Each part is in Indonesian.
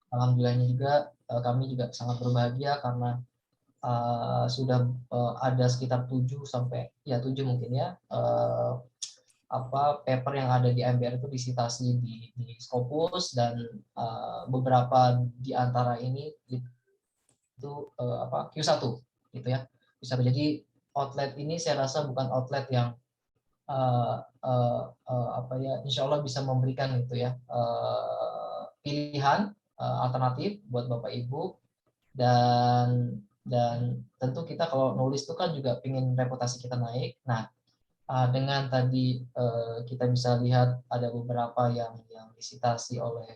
Alhamdulillahnya juga kami juga sangat berbahagia karena sudah ada sekitar 7 sampai 7 mungkin ya paper yang ada di MBR itu disitasi di Scopus, dan beberapa di antara ini itu Q1 gitu ya. Jadi outlet ini saya rasa bukan outlet yang insya Allah bisa memberikan gitu ya pilihan alternatif buat Bapak Ibu, dan tentu kita kalau nulis itu kan juga ingin reputasi kita naik. Nah, dengan tadi kita bisa lihat ada beberapa yang disitasi oleh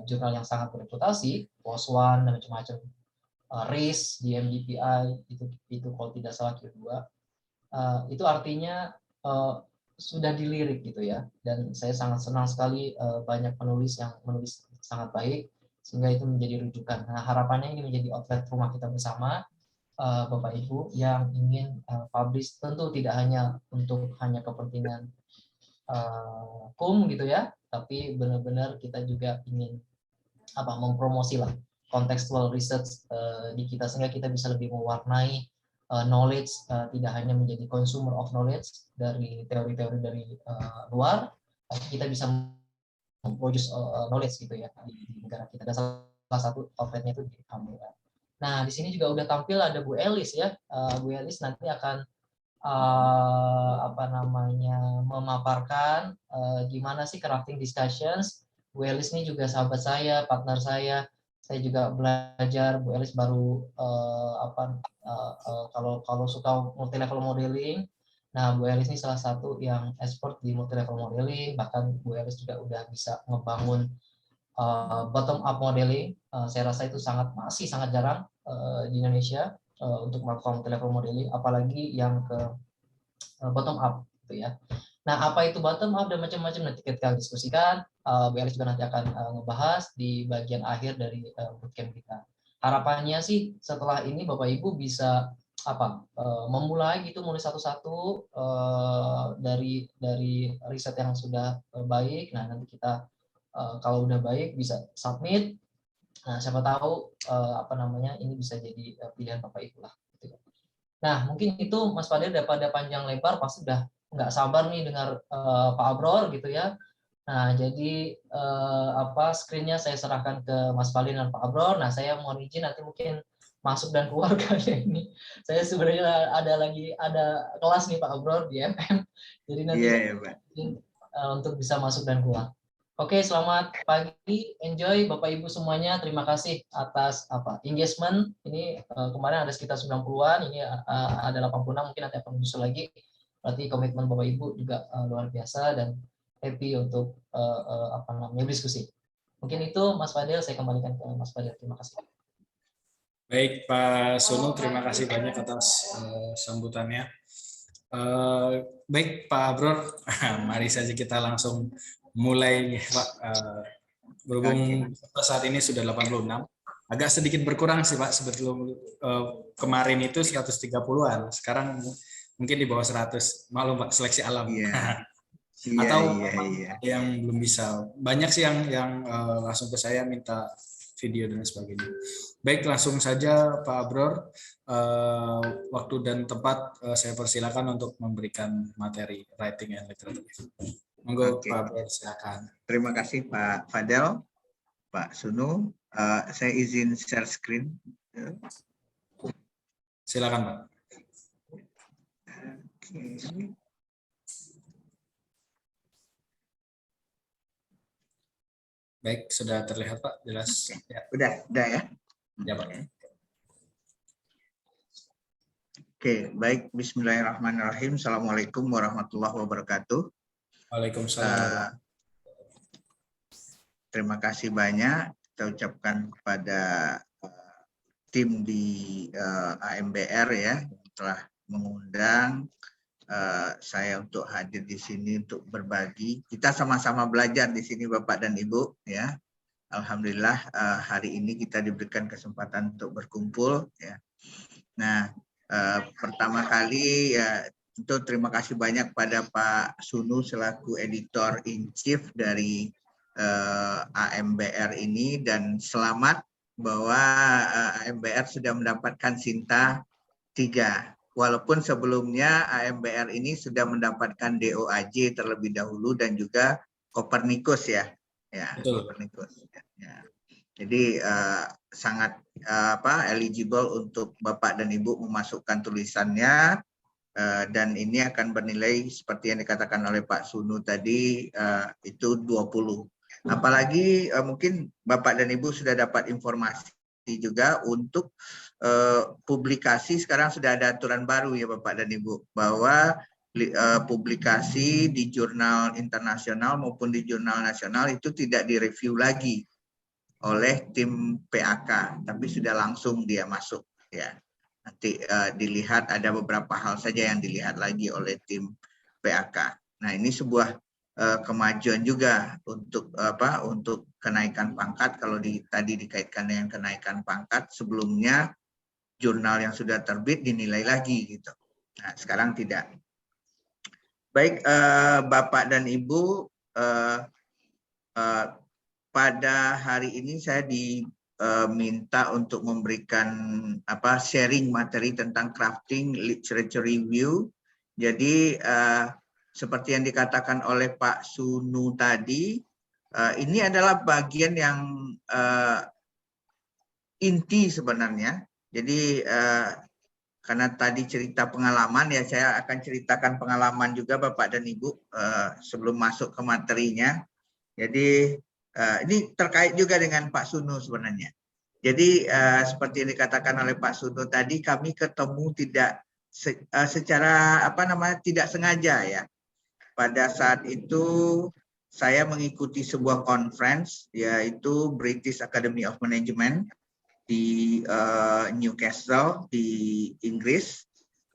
jurnal yang sangat bereputasi, PLOS ONE dan macam-macam, RIS di MDPI itu kalau tidak salah Q2, itu artinya sudah dilirik gitu ya. Dan saya sangat senang sekali banyak penulis yang menulis sangat baik sehingga itu menjadi rujukan. Nah, harapannya ini menjadi outlet rumah kita bersama, Bapak Ibu yang ingin publish, tentu tidak hanya untuk kepentingan gitu ya, tapi benar-benar kita juga ingin mempromosi lah contextual research di kita sehingga kita bisa lebih mewarnai knowledge, tidak hanya menjadi consumer of knowledge dari teori-teori dari luar, tapi kita bisa produce knowledge gitu ya di negara kita. Dan salah satu outletnya itu di Kamboja. Nah, di sini juga udah tampil ada Bu Elis ya. Bu Elis nanti akan memaparkan gimana sih crafting discussions. Bu Elis ini juga sahabat saya, partner saya. Saya juga belajar. Bu Elis baru kalau suka multi level modeling. Nah, Bu Elis ini salah satu yang expert di multi level modeling. Bahkan Bu Elis juga udah bisa ngebangun bottom up modeling. Saya rasa itu masih sangat jarang di Indonesia untuk melakukan multi level modeling, apalagi yang ke bottom up gitu ya. Nah, apa itu bottom up dan macam-macam nanti kita diskusikan. Bu Elis juga nanti akan ngebahas di bagian akhir dari bootcamp kita. Harapannya sih setelah ini Bapak Ibu bisa memulai gitu, mulai satu-satu dari riset yang sudah baik. Nah, nanti kita kalau udah baik bisa submit. Nah, siapa tahu ini bisa jadi pilihan Bapak Ibu lah. Gitu. Nah, mungkin itu Mas Fadil daripada panjang lebar pasti udah nggak sabar nih dengar Pak Abror gitu ya. Nah, jadi screen-nya saya serahkan ke Mas Fadil dan Pak Abror. Nah, saya mohon izin nanti mungkin masuk dan keluar kali ini. Saya sebenarnya ada kelas nih Pak Abror di MM. Jadi nanti untuk bisa masuk dan keluar. Oke, selamat pagi, enjoy Bapak Ibu semuanya. Terima kasih atas engagement. Ini kemarin ada sekitar 90-an, ini ada 86, mungkin nanti akan menyusul lagi. Berarti komitmen Bapak Ibu juga luar biasa dan happy untuk diskusi. Mungkin itu Mas Fadil, saya kembalikan ke Mas Fadil. Terima kasih. Baik Pak Sunu, terima kasih banyak atas sambutannya. Baik Pak Abror, mari saja kita langsung mulai Pak. Berhubung saat ini sudah 86, agak sedikit berkurang sih Pak, sebelum kemarin itu 130-an, sekarang mungkin di bawah 100, maklum Pak, seleksi alam. Atau yang belum bisa, banyak sih yang langsung ke saya minta video dan sebagainya. Baik, langsung saja Pak Abror, waktu dan tempat saya persilakan untuk memberikan materi writing and literature. Monggo Pak Abror, silakan. Terima kasih Pak Fadel, Pak Sunu. Saya izin share screen. Silakan Pak. Baik, sudah terlihat Pak, jelas. Ya. Udah ya. Ya Pak. Oke, baik. Bismillahirrahmanirrahim. Assalamualaikum warahmatullahi wabarakatuh. Waalaikumsalam. Terima kasih banyak kita ucapkan kepada tim di AMBR ya yang telah mengundang saya untuk hadir di sini untuk berbagi. Kita sama-sama belajar di sini Bapak dan Ibu ya. Alhamdulillah hari ini kita diberikan kesempatan untuk berkumpul ya. Nah, pertama kali ya tentu terima kasih banyak pada Pak Sunu selaku editor in chief dari AMBR ini, dan selamat bahwa AMBR sudah mendapatkan Sinta 3. Walaupun sebelumnya AMBR ini sudah mendapatkan DOAJ terlebih dahulu dan juga Copernicus ya. Ya, Betul. Copernicus. Ya. Jadi sangat eligible untuk Bapak dan Ibu memasukkan tulisannya, dan ini akan bernilai seperti yang dikatakan oleh Pak Sunu tadi, itu 20. Apalagi mungkin Bapak dan Ibu sudah dapat informasi juga untuk publikasi. Sekarang sudah ada aturan baru ya Bapak dan Ibu, bahwa publikasi di jurnal internasional maupun di jurnal nasional itu tidak direview lagi oleh tim PAK, tapi sudah langsung dia masuk ya. Nanti dilihat, ada beberapa hal saja yang dilihat lagi oleh tim PAK. Nah, ini sebuah kemajuan juga untuk untuk kenaikan pangkat. Kalau tadi dikaitkan dengan kenaikan pangkat, sebelumnya jurnal yang sudah terbit dinilai lagi gitu. Nah, sekarang tidak. Baik, Bapak dan Ibu, pada hari ini saya diminta untuk memberikan sharing materi tentang crafting literature review. Jadi seperti yang dikatakan oleh Pak Sunu tadi, ini adalah bagian yang inti sebenarnya. Jadi karena tadi cerita pengalaman ya, saya akan ceritakan pengalaman juga Bapak dan Ibu sebelum masuk ke materinya. Jadi ini terkait juga dengan Pak Sunu sebenarnya. Jadi seperti yang dikatakan oleh Pak Sunu tadi, kami ketemu tidak secara tidak sengaja ya. Pada saat itu saya mengikuti sebuah conference, yaitu British Academy of Management di Newcastle di Inggris.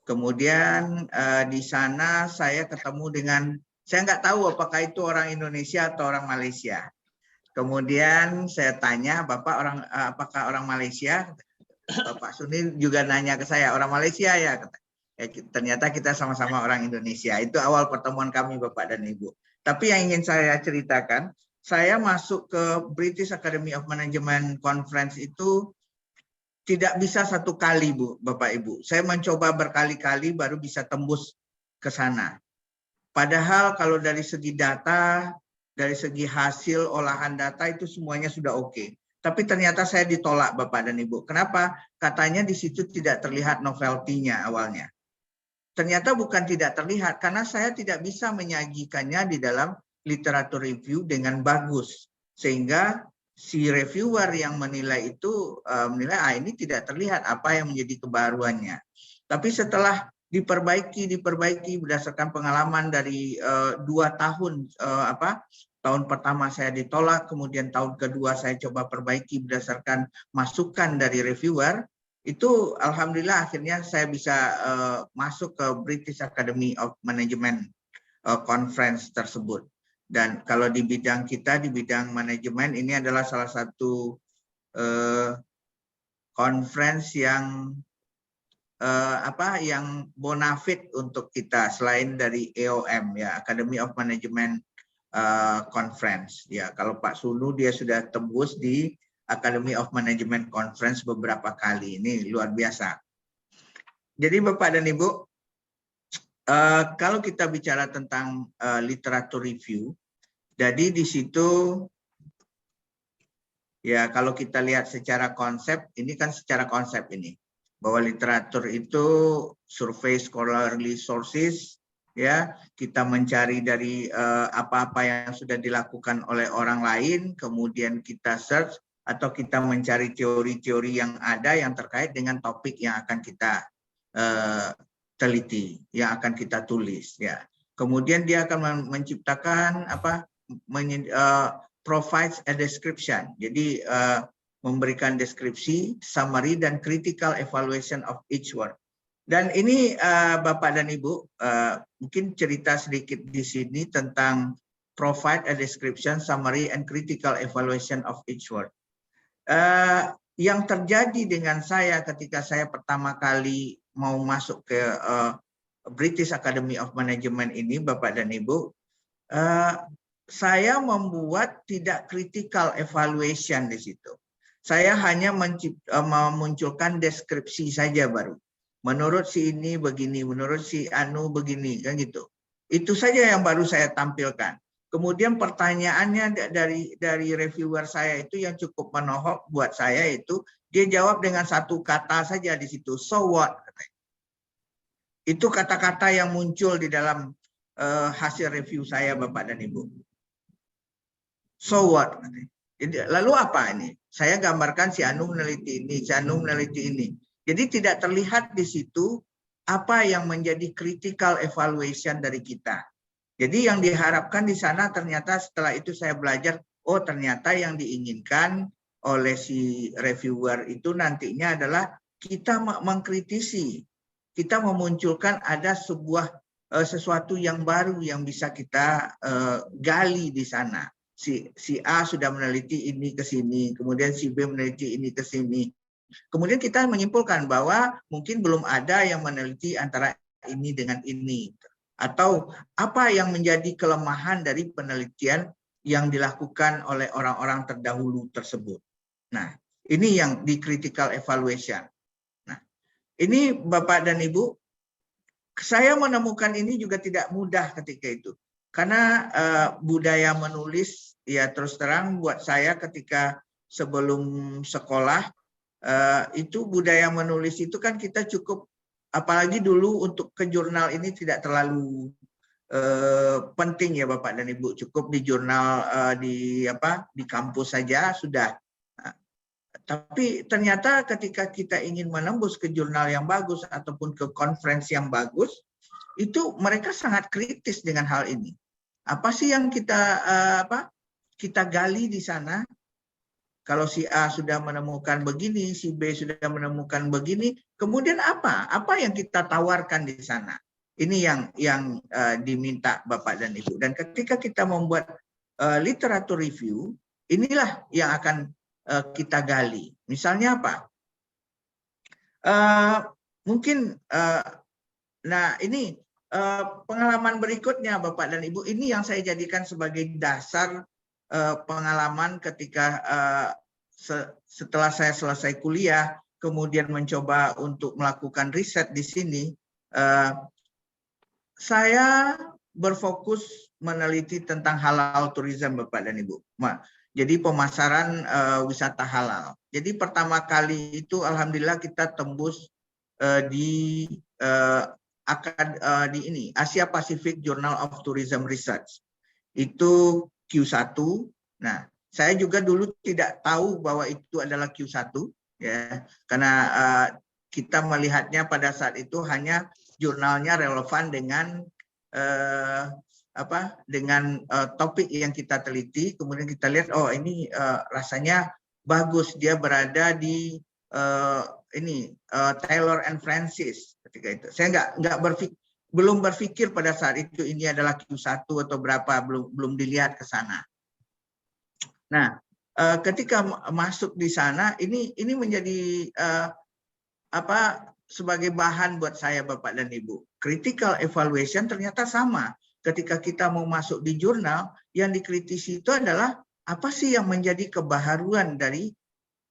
Kemudian di sana saya ketemu dengan, saya nggak tahu apakah itu orang Indonesia atau orang Malaysia. Kemudian saya tanya, Bapak apakah orang Malaysia? Bapak Suni juga nanya ke saya, orang Malaysia ya? Ternyata kita sama-sama orang Indonesia. Itu awal pertemuan kami Bapak dan Ibu. Tapi yang ingin saya ceritakan, saya masuk ke British Academy of Management Conference itu tidak bisa satu kali Bapak Ibu. Saya mencoba berkali-kali baru bisa tembus ke sana. Padahal kalau dari segi data, dari segi hasil olahan data itu semuanya sudah oke. Tapi ternyata saya ditolak Bapak dan Ibu. Kenapa? Katanya di situ tidak terlihat novelty-nya awalnya. Ternyata bukan tidak terlihat, karena saya tidak bisa menyajikannya di dalam literatur review dengan bagus. Sehingga si reviewer yang menilai itu menilai ini tidak terlihat apa yang menjadi kebaruannya. Tapi setelah diperbaiki berdasarkan pengalaman dari 2 tahun, tahun pertama saya ditolak, kemudian tahun kedua saya coba perbaiki berdasarkan masukan dari reviewer, itu alhamdulillah akhirnya saya bisa masuk ke British Academy of Management Conference tersebut. Dan kalau di bidang kita, di bidang manajemen, ini adalah salah satu conference yang yang bonafit untuk kita selain dari AOM ya, Academy of Management Conference ya. Kalau Pak Sunu dia sudah tembus di Academy of Management Conference beberapa kali, ini luar biasa. Jadi Bapak dan Ibu, kalau kita bicara tentang literatur review, jadi di situ ya kalau kita lihat secara konsep, ini kan secara konsep ini, bahwa literatur itu survei scholarly sources, ya kita mencari dari apa-apa yang sudah dilakukan oleh orang lain, kemudian kita search atau kita mencari teori-teori yang ada yang terkait dengan topik yang akan kita teliti, yang akan kita tulis, ya. Kemudian dia akan menciptakan provides a description, jadi memberikan deskripsi, summary, dan critical evaluation of each word. Dan ini Bapak dan Ibu, mungkin cerita sedikit di sini tentang provide a description, summary, and critical evaluation of each word. Yang terjadi dengan saya ketika saya pertama kali mau masuk ke British Academy of Management ini, Bapak dan Ibu, saya membuat tidak critical evaluation di situ. Saya hanya memunculkan deskripsi saja baru. Menurut si ini begini, menurut si Anu begini, kan gitu. Itu saja yang baru saya tampilkan. Kemudian pertanyaannya dari reviewer saya itu yang cukup menohok buat saya itu, dia jawab dengan satu kata saja di situ, so what? Itu kata-kata yang muncul di dalam hasil review saya, Bapak dan Ibu. So what? Jadi, lalu apa ini? Saya gambarkan si Anu meneliti ini, si Anu meneliti ini. Jadi tidak terlihat di situ apa yang menjadi critical evaluation dari kita. Jadi yang diharapkan di sana ternyata setelah itu saya belajar, oh ternyata yang diinginkan oleh si reviewer itu nantinya adalah kita mengkritisi, kita memunculkan ada sebuah sesuatu yang baru yang bisa kita gali di sana. Si A sudah meneliti ini ke sini, kemudian si B meneliti ini ke sini. Kemudian kita menyimpulkan bahwa mungkin belum ada yang meneliti antara ini dengan ini. Atau apa yang menjadi kelemahan dari penelitian yang dilakukan oleh orang-orang terdahulu tersebut. Nah, ini yang di critical evaluation. Nah, ini Bapak dan Ibu, saya menemukan ini juga tidak mudah ketika itu. Karena budaya menulis, ya terus terang buat saya ketika sebelum sekolah, itu budaya menulis itu kan kita cukup, apalagi dulu untuk ke jurnal ini tidak terlalu penting ya Bapak dan Ibu, cukup di jurnal di kampus saja sudah. Tapi ternyata ketika kita ingin menembus ke jurnal yang bagus ataupun ke konferensi yang bagus, itu mereka sangat kritis dengan hal ini. Apa sih yang kita gali di sana? Kalau si A sudah menemukan begini, si B sudah menemukan begini, kemudian apa? Apa yang kita tawarkan di sana? Ini yang diminta Bapak dan Ibu. Dan ketika kita membuat literatur review, inilah yang akan kita gali. Misalnya apa? Mungkin, nah ini pengalaman berikutnya Bapak dan Ibu, ini yang saya jadikan sebagai dasar pengalaman ketika setelah saya selesai kuliah, kemudian mencoba untuk melakukan riset di sini, saya berfokus meneliti tentang halal tourism Bapak dan Ibu. Jadi pemasaran wisata halal. Jadi pertama kali itu alhamdulillah kita tembus di ini Asia Pacific Journal of Tourism Research. Itu Q1. Nah, saya juga dulu tidak tahu bahwa itu adalah Q1 ya, karena kita melihatnya pada saat itu hanya jurnalnya relevan dengan topik yang kita teliti, kemudian kita lihat oh ini rasanya bagus, dia berada di Taylor and Francis ketika itu. Saya belum berpikir pada saat itu ini adalah Q1 atau berapa, belum dilihat ke sana. Nah, ketika masuk di sana ini menjadi sebagai bahan buat saya Bapak dan Ibu. Critical evaluation ternyata sama. Ketika kita mau masuk di jurnal, yang dikritisi itu adalah apa sih yang menjadi kebaharuan dari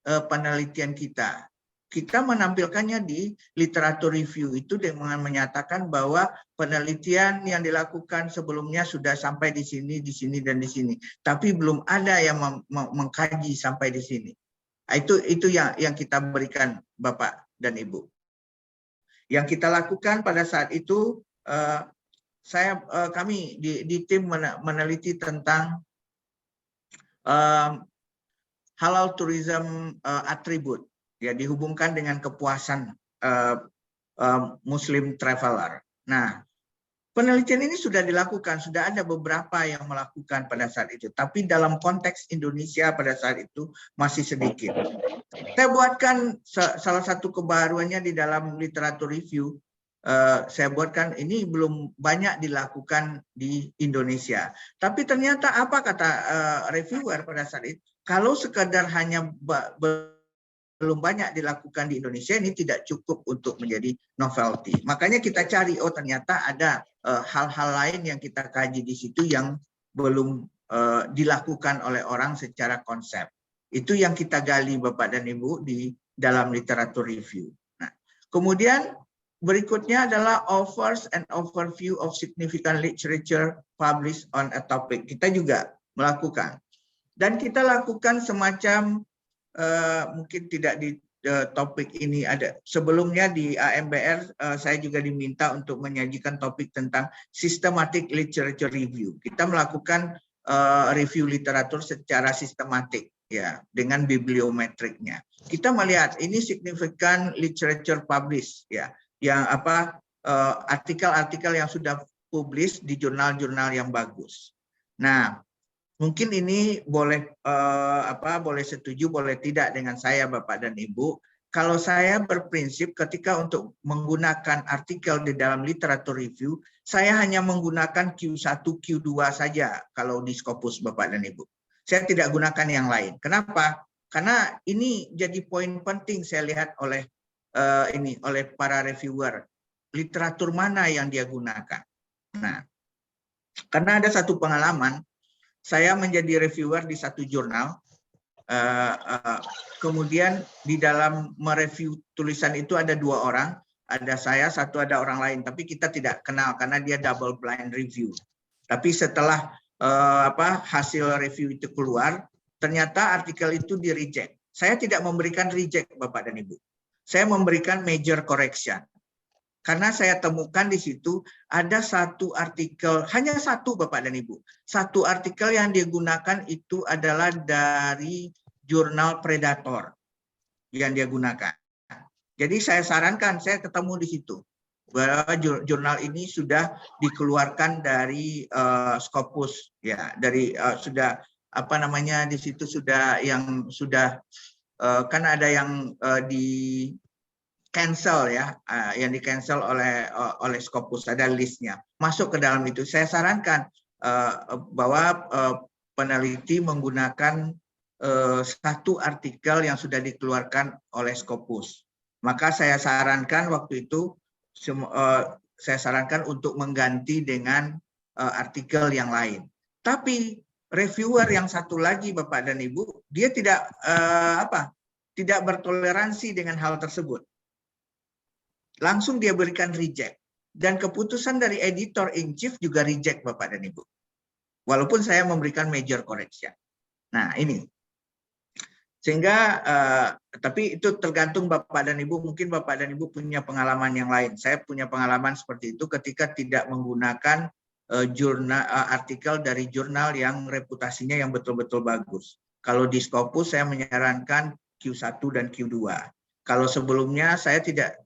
penelitian kita. Kita menampilkannya di literatur review itu dengan menyatakan bahwa penelitian yang dilakukan sebelumnya sudah sampai di sini, dan di sini. Tapi belum ada yang mengkaji sampai di sini. Itu yang kita berikan Bapak dan Ibu. Yang kita lakukan pada saat itu, kami di tim meneliti tentang halal tourism attribute, ya dihubungkan dengan kepuasan Muslim traveler. Nah, penelitian ini sudah dilakukan, sudah ada beberapa yang melakukan pada saat itu, tapi dalam konteks Indonesia pada saat itu masih sedikit. Saya buatkan salah satu kebaruannya di dalam literatur review. Saya buatkan ini belum banyak dilakukan di Indonesia. Tapi ternyata apa kata reviewer pada saat itu? Kalau sekadar hanya belum banyak dilakukan di Indonesia, ini tidak cukup untuk menjadi novelty. Makanya kita cari, oh ternyata ada hal-hal lain yang kita kaji di situ yang belum dilakukan oleh orang secara konsep. Itu yang kita gali Bapak dan Ibu di dalam literatur review. Nah, kemudian berikutnya adalah offers and overview of significant literature published on a topic. Kita juga melakukan. Dan kita lakukan semacam, mungkin tidak di topik ini ada. Sebelumnya di AMBR saya juga diminta untuk menyajikan topik tentang systematic literature review. Kita melakukan review literatur secara sistematik ya, dengan bibliometriknya. Kita melihat ini significant literature published ya, yang artikel-artikel yang sudah publish di jurnal-jurnal yang bagus. Nah, mungkin ini boleh boleh setuju, boleh tidak dengan saya Bapak dan Ibu. Kalau saya berprinsip ketika untuk menggunakan artikel di dalam literatur review, saya hanya menggunakan Q1, Q2 saja kalau di Scopus Bapak dan Ibu. Saya tidak gunakan yang lain. Kenapa? Karena ini jadi poin penting saya lihat oleh oleh para reviewer. Literatur mana yang dia gunakan. Nah, karena ada satu pengalaman, saya menjadi reviewer di satu jurnal, kemudian di dalam mereview tulisan itu ada 2 orang, ada saya, satu ada orang lain, tapi kita tidak kenal karena dia double blind review. Tapi setelah hasil review itu keluar, ternyata artikel itu di reject. Saya tidak memberikan reject Bapak dan Ibu, saya memberikan major correction. Karena saya temukan di situ ada satu artikel, hanya satu Bapak dan Ibu. Satu artikel yang digunakan itu adalah dari jurnal Predator yang dia gunakan. Jadi saya sarankan, saya ketemu di situ, bahwa jurnal ini sudah dikeluarkan dari Scopus, ya, dari sudah di situ sudah yang sudah kan ada yang di cancel ya, yang di cancel oleh Scopus, ada listnya, masuk ke dalam itu. Saya sarankan bahwa peneliti menggunakan satu artikel yang sudah dikeluarkan oleh Scopus. Maka saya sarankan waktu itu, saya sarankan untuk mengganti dengan artikel yang lain. Tapi reviewer yang satu lagi Bapak dan Ibu, dia tidak tidak bertoleransi dengan hal tersebut. Langsung dia berikan reject. Dan keputusan dari editor in chief juga reject Bapak dan Ibu. Walaupun saya memberikan major correction. Nah ini. Sehingga, tapi itu tergantung Bapak dan Ibu. Mungkin Bapak dan Ibu punya pengalaman yang lain. Saya punya pengalaman seperti itu ketika tidak menggunakan artikel dari jurnal yang reputasinya yang betul-betul bagus. Kalau di Scopus saya menyarankan Q1 dan Q2. Kalau sebelumnya saya tidak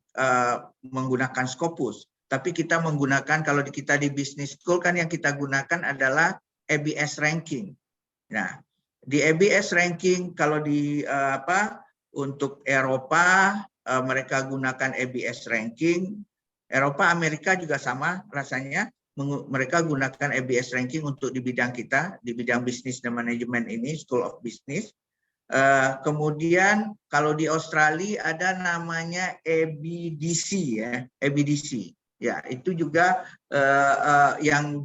menggunakan Scopus, tapi kita menggunakan, kalau kita di Business School kan yang kita gunakan adalah ABS ranking. Nah, di ABS ranking kalau di untuk Eropa mereka gunakan ABS ranking. Eropa, Amerika juga sama rasanya, mereka gunakan ABS ranking untuk di bidang kita, di bidang bisnis dan manajemen ini, School of Business. Kemudian kalau di Australia ada namanya ABDC ya, ABDC. Ya, itu juga yang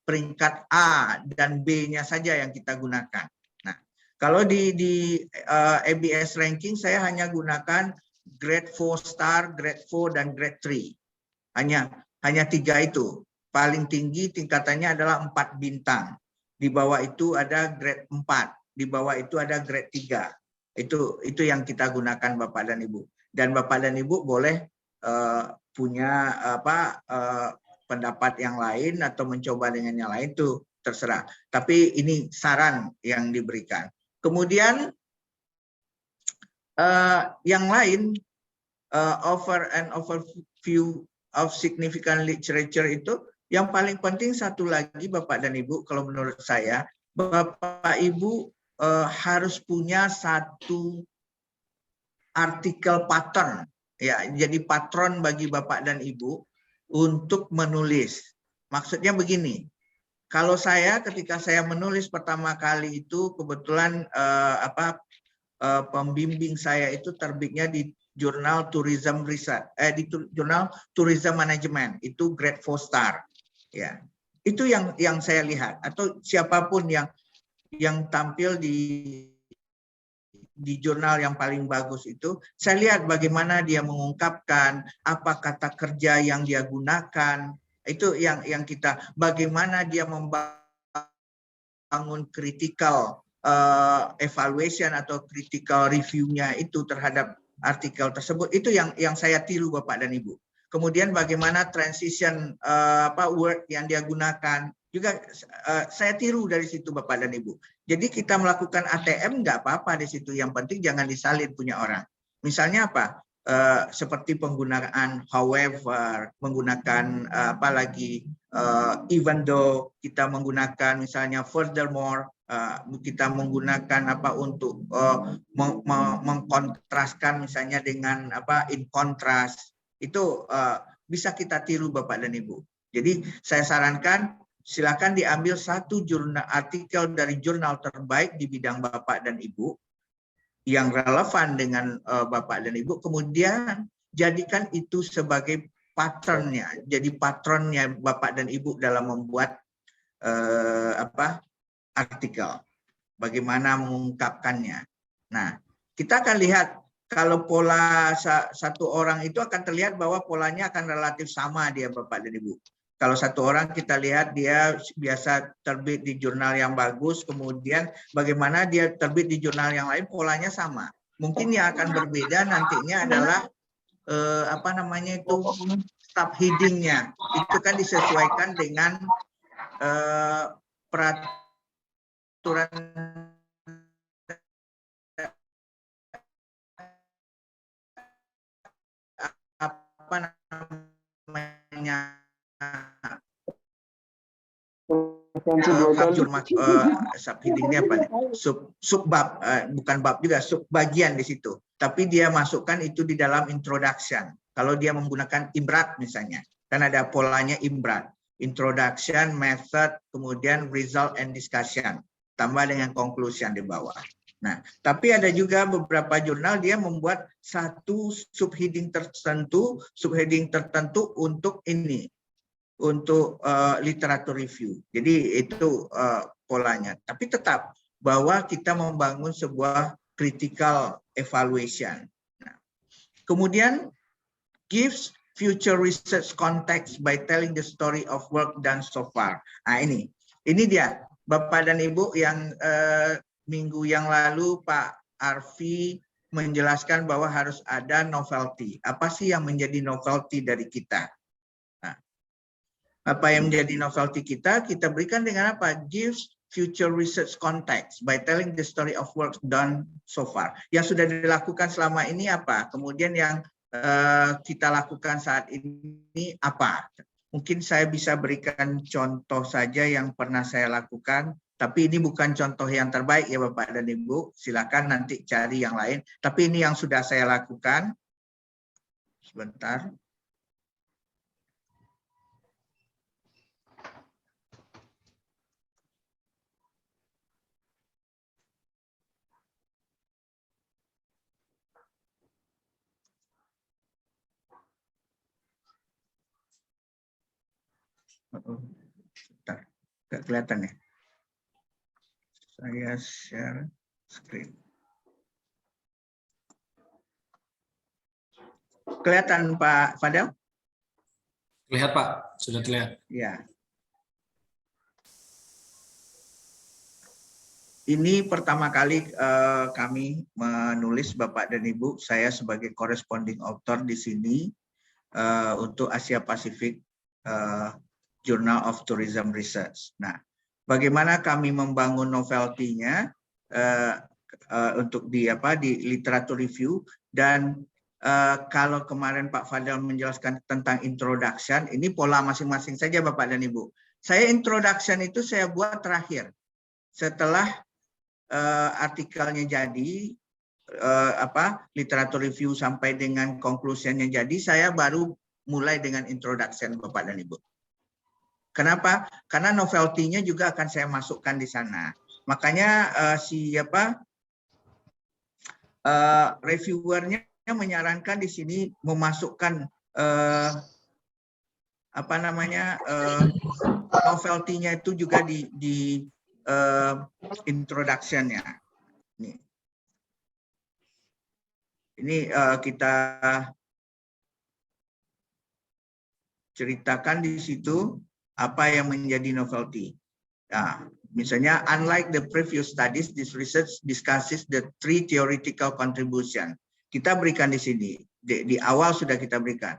peringkat A dan B-nya saja yang kita gunakan. Nah, kalau di ABS ranking saya hanya gunakan grade 4 star, grade 4 dan grade 3. Hanya 3 itu. Paling tinggi tingkatannya adalah 4 bintang. Di bawah itu ada grade 4. Di bawah itu ada grade 3. Itu yang kita gunakan Bapak dan Ibu. Dan Bapak dan Ibu boleh punya pendapat yang lain atau mencoba dengan yang lain, itu terserah. Tapi ini saran yang diberikan. Kemudian yang lain, overview of significant literature itu yang paling penting satu lagi Bapak dan Ibu, kalau menurut saya, Bapak Ibu harus punya satu artikel pattern, ya, jadi patron bagi Bapak dan Ibu untuk menulis. Maksudnya begini, kalau saya ketika saya menulis pertama kali itu kebetulan pembimbing saya itu terbitnya di jurnal Tourism Research, di jurnal Tourism Management, itu grade 4 star, ya. Itu yang saya lihat, atau siapapun yang tampil di jurnal yang paling bagus itu, saya lihat bagaimana dia mengungkapkan apa kata kerja yang dia gunakan. Itu yang kita, bagaimana dia membangun critical evaluation atau critical review-nya itu terhadap artikel tersebut. Itu yang saya tiru Bapak dan Ibu. Kemudian bagaimana transition word yang dia gunakan juga saya tiru dari situ Bapak dan Ibu. Jadi kita melakukan ATM nggak apa-apa di situ. Yang penting jangan disalin punya orang. Misalnya apa? Seperti penggunaan however, menggunakan even though, kita menggunakan misalnya furthermore, kita menggunakan apa untuk mengkontraskan misalnya dengan apa in contrast. Itu bisa kita tiru Bapak dan Ibu. Jadi saya sarankan silakan diambil satu jurnal artikel dari jurnal terbaik di bidang Bapak dan Ibu yang relevan dengan Bapak dan Ibu, kemudian jadikan itu sebagai patternnya, jadi patronnya Bapak dan Ibu dalam membuat artikel, bagaimana mengungkapkannya. Nah, kita akan lihat kalau pola satu orang itu akan terlihat bahwa polanya akan relatif sama dia Bapak dan Ibu. Kalau satu orang kita lihat dia biasa terbit di jurnal yang bagus, kemudian bagaimana dia terbit di jurnal yang lain polanya sama. Mungkin yang akan berbeda nantinya adalah subheading-nya. Itu kan disesuaikan dengan peraturan subheading ini apa nih? Subbab, bukan bab juga, subbagian di situ. Tapi dia masukkan itu di dalam introduction. Kalau dia menggunakan imbrat misalnya, kan ada polanya imbrat. Introduction, method, kemudian result and discussion. Tambah dengan conclusion di bawah. Nah, tapi ada juga beberapa jurnal dia membuat satu subheading tertentu untuk ini, untuk literatur review. Jadi itu polanya. Tapi tetap bahwa kita membangun sebuah critical evaluation. Nah, kemudian gives future research context by telling the story of work done so far. Nah ini dia Bapak dan Ibu yang minggu yang lalu Pak Arfi menjelaskan bahwa harus ada novelty. Apa sih yang menjadi novelty dari kita? Nah, apa yang menjadi novelty kita berikan dengan apa? Gives future research context by telling the story of work done so far. Yang sudah dilakukan selama ini apa? Kemudian yang kita lakukan saat ini apa? Mungkin saya bisa berikan contoh saja yang pernah saya lakukan, tapi ini bukan contoh yang terbaik ya Bapak dan Ibu. Silakan nanti cari yang lain. Tapi ini yang sudah saya lakukan. Sebentar. Bentar, nggak kelihatan ya. Saya share screen. Kelihatan Pak Fadel? Terlihat Pak, sudah terlihat. Ya. Ini pertama kali kami menulis Bapak dan Ibu, saya sebagai corresponding author di sini untuk Asia Pasifik Journal of Tourism Research. Nah, bagaimana kami membangun novelty-nya untuk di literatur review, dan kalau kemarin Pak Fadel menjelaskan tentang introduction, ini pola masing-masing saja Bapak dan Ibu. Saya introduction itu saya buat terakhir. Setelah artikelnya jadi, literatur review sampai dengan conclusion-nya jadi, saya baru mulai dengan introduction Bapak dan Ibu. Kenapa? Karena novelty-nya juga akan saya masukkan di sana. Makanya reviewernya menyarankan di sini memasukkan apa namanya novelty-nya itu juga di introduction-nya. Ini kita ceritakan di situ apa yang menjadi novelty. Nah, misalnya, unlike the previous studies, this research discusses the 3 theoretical contribution. Kita berikan di sini, di awal sudah kita berikan.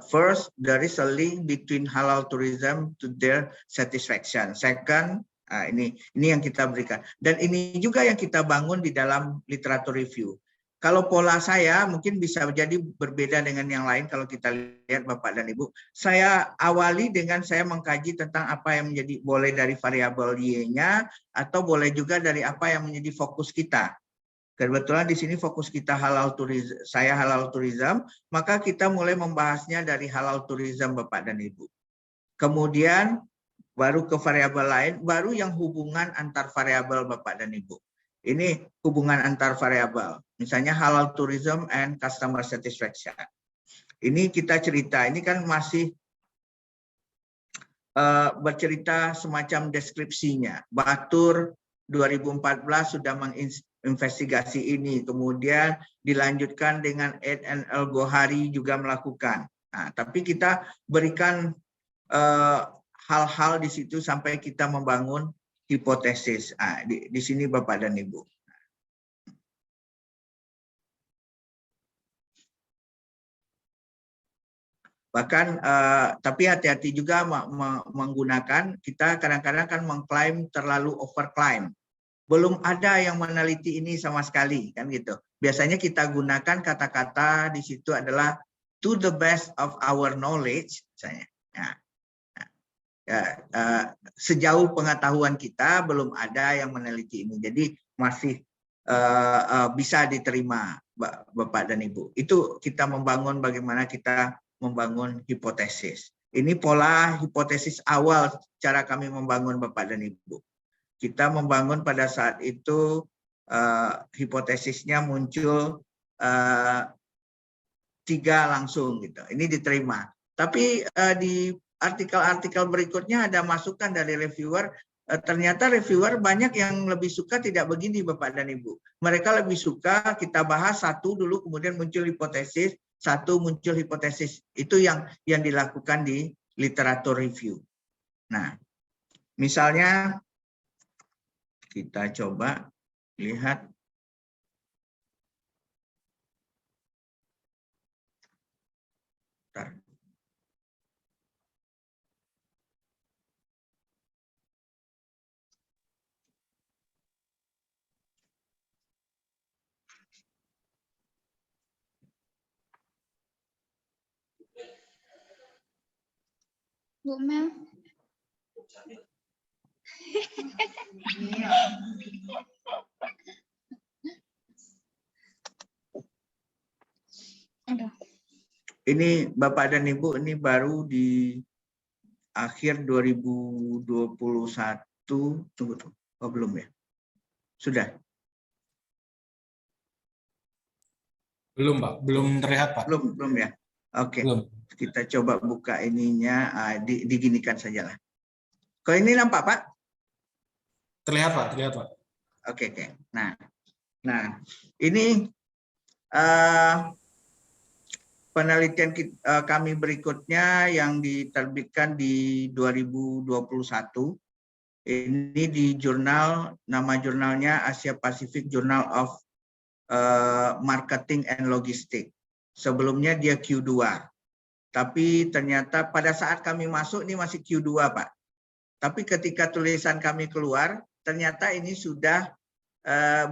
First, there is a link between halal tourism to their satisfaction. Second, ini yang kita berikan. Dan ini juga yang kita bangun di dalam literatur review. Kalau pola saya mungkin bisa jadi berbeda dengan yang lain kalau kita lihat Bapak dan Ibu. Saya awali dengan saya mengkaji tentang apa yang menjadi boleh dari variabel Y-nya atau boleh juga dari apa yang menjadi fokus kita. Kebetulan di sini fokus kita halal tourism, saya halal tourism, maka kita mulai membahasnya dari halal tourism Bapak dan Ibu. Kemudian baru ke variabel lain, baru yang hubungan antar variabel Bapak dan Ibu. Ini hubungan antar variabel, misalnya halal tourism and customer satisfaction. Ini kita cerita, ini kan masih bercerita semacam deskripsinya. Batur 2014 sudah menginvestigasi ini, kemudian dilanjutkan dengan Ed and Al-Gohari juga melakukan. Nah, tapi kita berikan hal-hal di situ sampai kita membangun hipotesis. Di sini Bapak dan Ibu. Bahkan, tapi hati-hati juga menggunakan, kita kadang-kadang kan mengklaim terlalu overklaim. Belum ada yang meneliti ini sama sekali, kan gitu. Biasanya kita gunakan kata-kata di situ adalah to the best of our knowledge, misalnya. Sejauh pengetahuan kita belum ada yang meneliti ini, jadi masih bisa diterima Bapak dan Ibu. Itu kita membangun bagaimana kita membangun hipotesis. Ini pola hipotesis awal cara kami membangun Bapak dan Ibu. Kita membangun pada saat itu hipotesisnya muncul 3 langsung gitu. Ini diterima. Tapi di artikel-artikel berikutnya ada masukan dari reviewer. Ternyata reviewer banyak yang lebih suka tidak begini Bapak dan Ibu. Mereka lebih suka kita bahas satu dulu, kemudian muncul hipotesis, satu muncul hipotesis. Itu yang dilakukan di literatur review. Nah, misalnya kita coba lihat. Bentar. Bu Mel. Ini Bapak dan Ibu, ini baru di akhir 2021. Tunggu. Oh, belum ya? Sudah? Belum, Pak. Belum terlihat, Pak. Belum ya? Oke. Belum. Kita coba buka ininya, diginikan saja lah. Kalau ini nampak, Pak? Terlihat, Pak. Terlihat, Pak. Oke. Nah, ini penelitian kami berikutnya yang diterbitkan di 2021. Ini di jurnal, nama jurnalnya Asia Pacific Journal of Marketing and Logistics. Sebelumnya dia Q2. Tapi ternyata pada saat kami masuk ini masih Q2, Pak. Tapi ketika tulisan kami keluar, ternyata ini sudah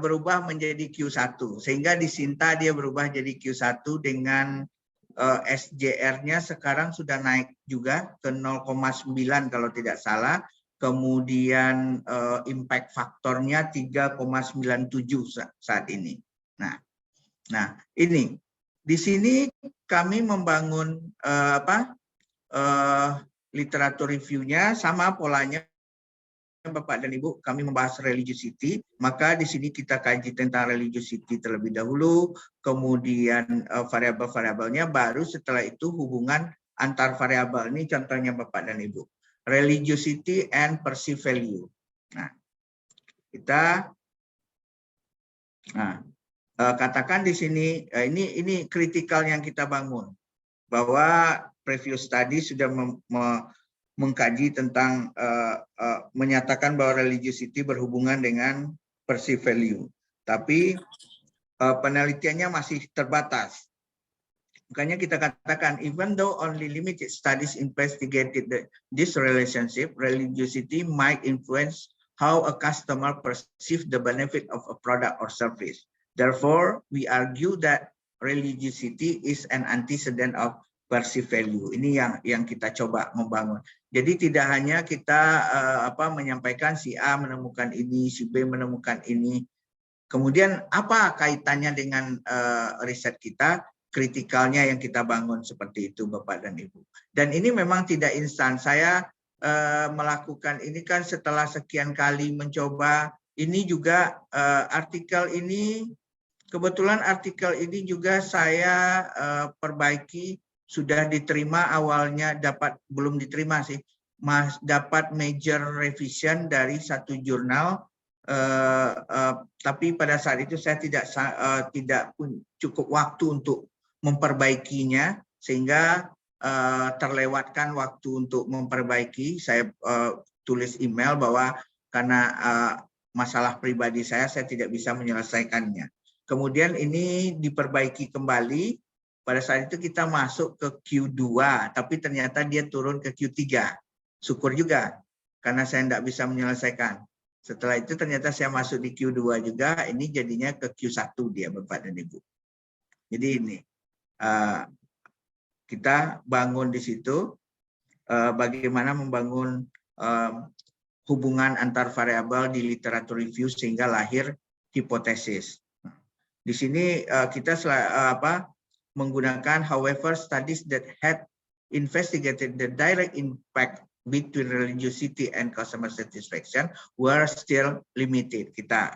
berubah menjadi Q1. Sehingga di Sinta dia berubah jadi Q1 dengan SJR-nya sekarang sudah naik juga ke 0,9 kalau tidak salah. Kemudian impact faktornya 3,97 saat ini. Nah, ini di sini kami membangun literatur review-nya sama polanya Bapak dan Ibu. Kami membahas religiosity, maka di sini kita kaji tentang religiosity terlebih dahulu, kemudian variabel-variabelnya, baru setelah itu hubungan antar variabel. Ini contohnya Bapak dan Ibu. Religiosity and perceived value. Nah, kita katakan di sini ini kritikal yang kita bangun, bahwa previous study sudah mengkaji tentang menyatakan bahwa religiosity berhubungan dengan perceived value, tapi penelitiannya masih terbatas. Makanya kita katakan, even though only limited studies investigated this relationship, religiosity might influence how a customer perceives the benefit of a product or service. Therefore, we argue that religiosity is an antecedent of perceived value. Ini yang kita coba membangun. Jadi tidak hanya kita menyampaikan si A menemukan ini, si B menemukan ini. Kemudian apa kaitannya dengan riset kita? Kritikalnya yang kita bangun seperti itu Bapak dan Ibu. Dan ini memang tidak instan. Saya melakukan ini kan setelah sekian kali mencoba. Ini juga artikel ini, kebetulan artikel ini juga saya perbaiki, sudah diterima awalnya, belum diterima sih, dapat major revision dari satu jurnal. Tapi pada saat itu saya tidak cukup waktu untuk memperbaikinya, sehingga terlewatkan waktu untuk memperbaiki. Saya tulis email bahwa karena masalah pribadi saya tidak bisa menyelesaikannya. Kemudian ini diperbaiki kembali. Pada saat itu kita masuk ke Q2, tapi ternyata dia turun ke Q3. Syukur juga, karena saya tidak bisa menyelesaikan. Setelah itu ternyata saya masuk di Q2 juga, ini jadinya ke Q1 dia Bapak dan Ibu. Jadi ini, kita bangun di situ, bagaimana membangun hubungan antar variabel di literatur review sehingga lahir hipotesis. Di sini kita menggunakan, however, studies that had investigated the direct impact between religiosity and customer satisfaction were still limited. Kita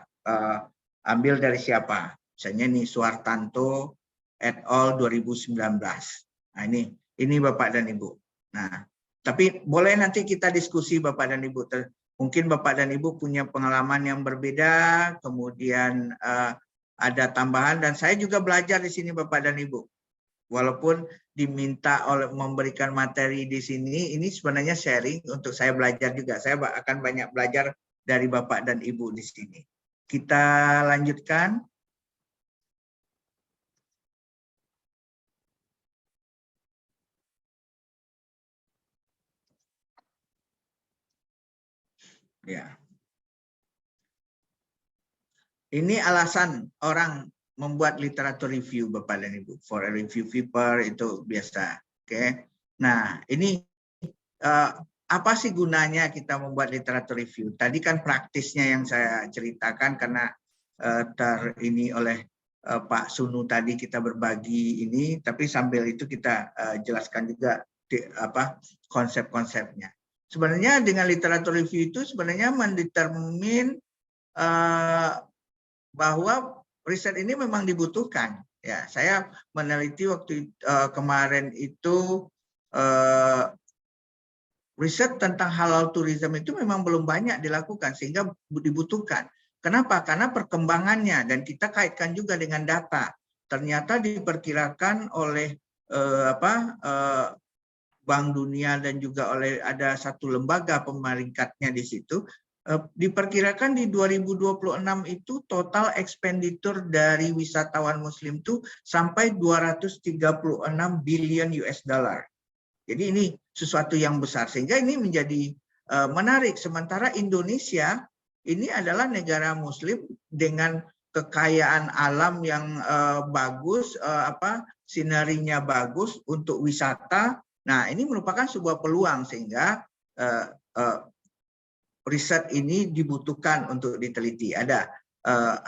ambil dari siapa? Misalnya nih Suhartanto et al. 2019. Nah ini Bapak dan Ibu. Nah, tapi boleh nanti kita diskusi Bapak dan Ibu. Mungkin Bapak dan Ibu punya pengalaman yang berbeda, kemudian ada tambahan, dan saya juga belajar di sini Bapak dan Ibu. Walaupun diminta memberikan materi di sini, ini sebenarnya sharing untuk saya belajar juga. Saya akan banyak belajar dari Bapak dan Ibu di sini. Kita lanjutkan. Ya. Ini alasan orang membuat literatur review Bapak dan Ibu. For a review paper itu biasa. Oke. Nah, ini apa sih gunanya kita membuat literatur review? Tadi kan praktisnya yang saya ceritakan karena ini oleh Pak Sunu tadi kita berbagi ini, tapi sambil itu kita jelaskan juga konsep-konsepnya. Sebenarnya dengan literatur review itu sebenarnya mendetermin bahwa riset ini memang dibutuhkan. Ya, saya meneliti waktu kemarin itu riset tentang halal tourism itu memang belum banyak dilakukan sehingga dibutuhkan. Kenapa? Karena perkembangannya, dan kita kaitkan juga dengan data. Ternyata diperkirakan oleh Bank Dunia dan juga oleh ada satu lembaga pemeringkatnya di situ, diperkirakan di 2026 itu total expenditure dari wisatawan muslim itu sampai 236 billion US dollar. Jadi ini sesuatu yang besar, sehingga ini menjadi menarik. Sementara Indonesia ini adalah negara muslim dengan kekayaan alam yang bagus, sinarinya bagus untuk wisata. Nah, ini merupakan sebuah peluang sehingga riset ini dibutuhkan untuk diteliti. Ada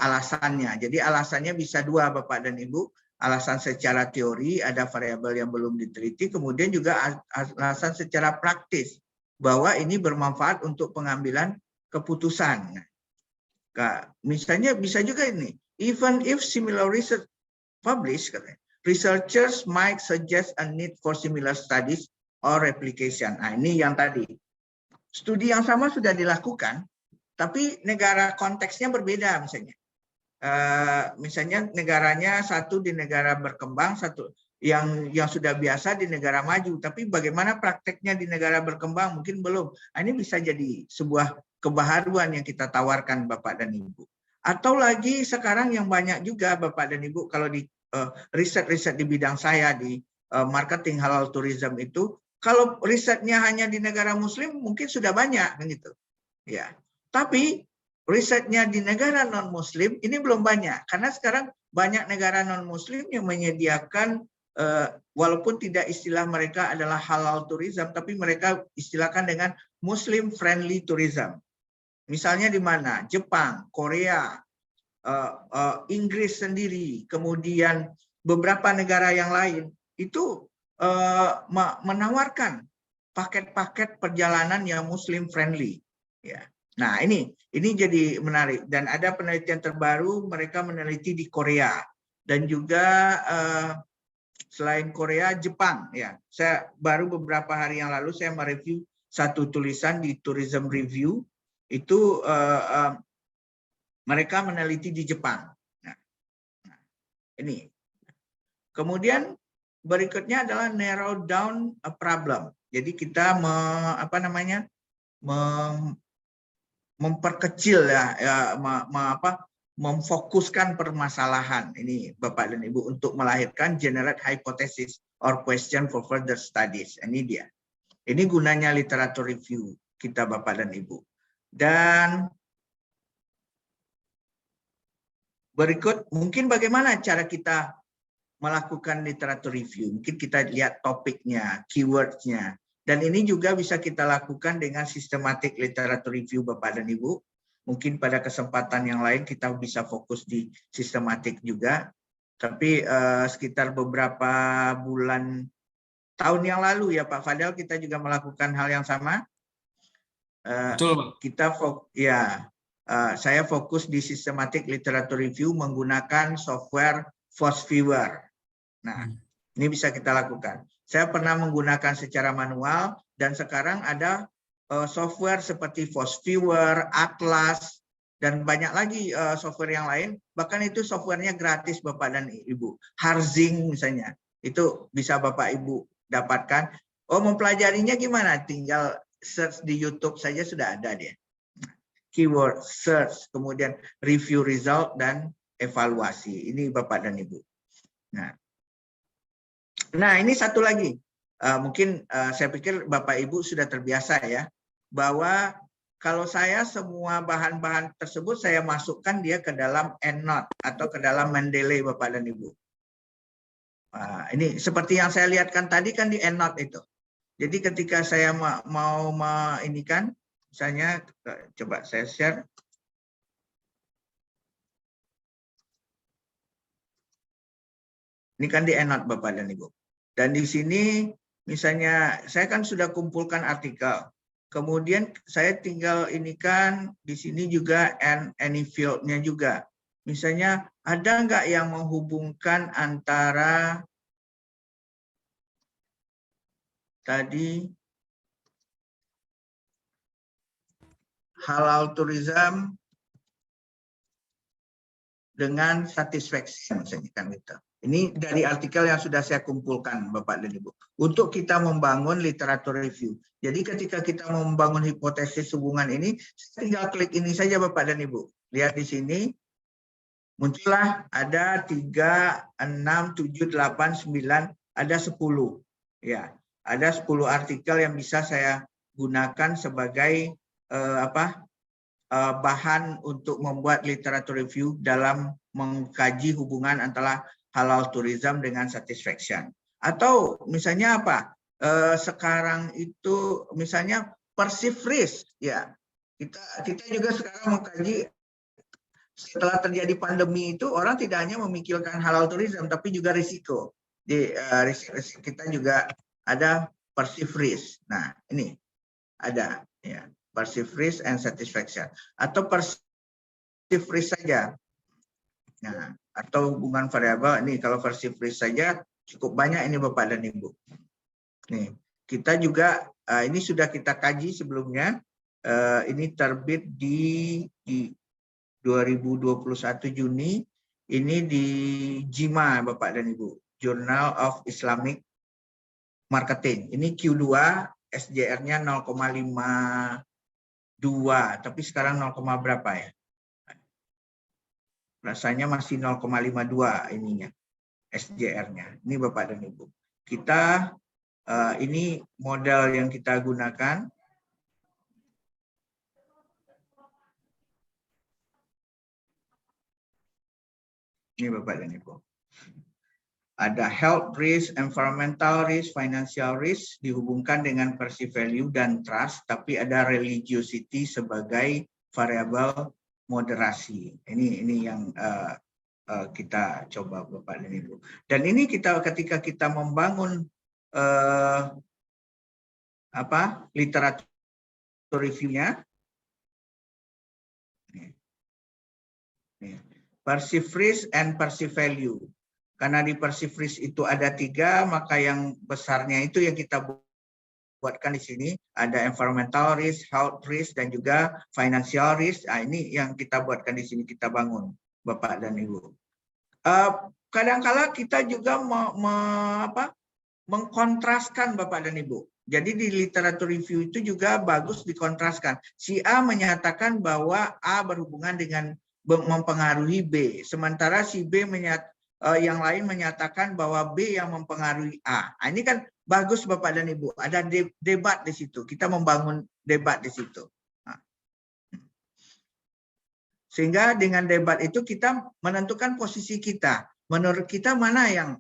alasannya. Jadi alasannya bisa dua Bapak dan Ibu. Alasan secara teori, ada variabel yang belum diteliti. Kemudian juga alasan secara praktis, bahwa ini bermanfaat untuk pengambilan keputusan. Misalnya bisa juga ini, even if similar research published, researchers might suggest a need for similar studies or replication. Nah, ini yang tadi. Studi yang sama sudah dilakukan, tapi negara konteksnya berbeda misalnya. Misalnya negaranya satu di negara berkembang, satu yang sudah biasa di negara maju, tapi bagaimana prakteknya di negara berkembang mungkin belum. Nah, ini bisa jadi sebuah kebaharuan yang kita tawarkan Bapak dan Ibu. Atau lagi sekarang yang banyak juga Bapak dan Ibu, kalau di riset-riset di bidang saya di marketing halal tourism itu, kalau risetnya hanya di negara Muslim mungkin sudah banyak, gitu. Ya, tapi risetnya di negara non-Muslim ini belum banyak, karena sekarang banyak negara non-Muslim yang menyediakan, walaupun tidak istilah mereka adalah halal tourism, tapi mereka istilahkan dengan Muslim friendly tourism. Misalnya di mana? Jepang, Korea, Inggris sendiri, kemudian beberapa negara yang lain itu menawarkan paket-paket perjalanan yang Muslim friendly. Ya. Nah, ini jadi menarik, dan ada penelitian terbaru, mereka meneliti di Korea dan juga selain Korea, Jepang. Ya, saya baru beberapa hari yang lalu saya mereview satu tulisan di Tourism Review itu mereka meneliti di Jepang. Nah, ini. Kemudian berikutnya adalah narrow down a problem. Jadi kita memperkecil memfokuskan permasalahan ini Bapak dan Ibu untuk melahirkan generate hypothesis or question for further studies. Ini dia. Ini gunanya literatur review kita Bapak dan Ibu. Dan berikut mungkin bagaimana cara kita melakukan literatur review. Mungkin kita lihat topiknya, keywordnya. Dan ini juga bisa kita lakukan dengan sistematik literatur review Bapak dan Ibu. Mungkin pada kesempatan yang lain kita bisa fokus di sistematik juga. Tapi sekitar beberapa tahun yang lalu ya Pak Fadel, kita juga melakukan hal yang sama. Betul, Pak. Saya fokus di sistematik literatur review menggunakan software FOSViewer. Nah, ini bisa kita lakukan. Saya pernah menggunakan secara manual, dan sekarang ada software seperti FOSViewer, Atlas, dan banyak lagi software yang lain. Bahkan itu softwarenya gratis Bapak dan Ibu. Harzing misalnya, itu bisa Bapak Ibu dapatkan. Oh, mempelajarinya gimana? Tinggal search di YouTube saja sudah ada dia. Keyword search, kemudian review result dan evaluasi. Ini Bapak dan Ibu. Nah, ini satu lagi. Mungkin saya pikir Bapak Ibu sudah terbiasa ya, bahwa kalau saya semua bahan-bahan tersebut saya masukkan dia ke dalam EndNote atau ke dalam Mendeley Bapak dan Ibu. Ini seperti yang saya lihatkan tadi kan di EndNote itu. Jadi ketika saya mau inikan, misalnya coba saya share. Ini kan di EndNote Bapak dan Ibu. Dan di sini misalnya saya kan sudah kumpulkan artikel. Kemudian saya tinggal inikan di sini juga any field-nya juga. Misalnya ada nggak yang menghubungkan antara tadi halal tourism dengan satisfaction misalnya kan gitu. Ini dari artikel yang sudah saya kumpulkan Bapak dan Ibu. Untuk kita membangun literatur review. Jadi ketika kita membangun hipotesis hubungan ini, tinggal klik ini saja Bapak dan Ibu. Lihat di sini, muncullah ada 3, 6, 7, 8, 9, ada 10. Ya, ada 10 artikel yang bisa saya gunakan sebagai bahan untuk membuat literatur review dalam mengkaji hubungan antara halal tourism dengan satisfaction. Atau misalnya apa? Sekarang itu misalnya perceived risk, ya. Kita juga sekarang mengkaji setelah terjadi pandemi itu orang tidak hanya memikirkan halal tourism tapi juga risiko. Di risiko kita juga ada perceived risk. Nah, ini ada ya, perceived risk and satisfaction. Atau perceived risk saja. Nah, atau hubungan variabel. Ini kalau versi free saja cukup banyak ini Bapak dan Ibu. Nih, kita juga ini sudah kita kaji sebelumnya. Ini terbit di 2021 Juni. Ini di JIMA Bapak dan Ibu, Journal of Islamic Marketing. Ini Q2, SJR-nya 0,52, tapi sekarang 0, berapa ya? Rasanya masih 0,52 ininya, SJR-nya. Ini Bapak dan Ibu. Kita ini modal yang kita gunakan. Ini Bapak dan Ibu. Ada health risk, environmental risk, financial risk dihubungkan dengan perceived value dan trust, tapi ada religiosity sebagai variabel moderasi. Ini yang kita coba Bapak dan Ibu. Dan ini ketika kita membangun literatur review-nya, perceived risk and perceived value. Karena di perceived risk itu ada 3, maka yang besarnya itu yang kita buatkan di sini. Ada environmental risk, health risk, dan juga financial risk. Nah, ini yang kita buatkan di sini, kita bangun, Bapak dan Ibu. Kadang-kala kita juga mengkontraskan Bapak dan Ibu. Jadi di literatur review itu juga bagus dikontraskan. Si A menyatakan bahwa A berhubungan dengan mempengaruhi B, sementara si B yang lain menyatakan bahwa B yang mempengaruhi A. Nah, ini kan bagus Bapak dan Ibu, ada debat di situ, kita membangun debat di situ. Nah. Sehingga dengan debat itu kita menentukan posisi kita. Menurut kita mana yang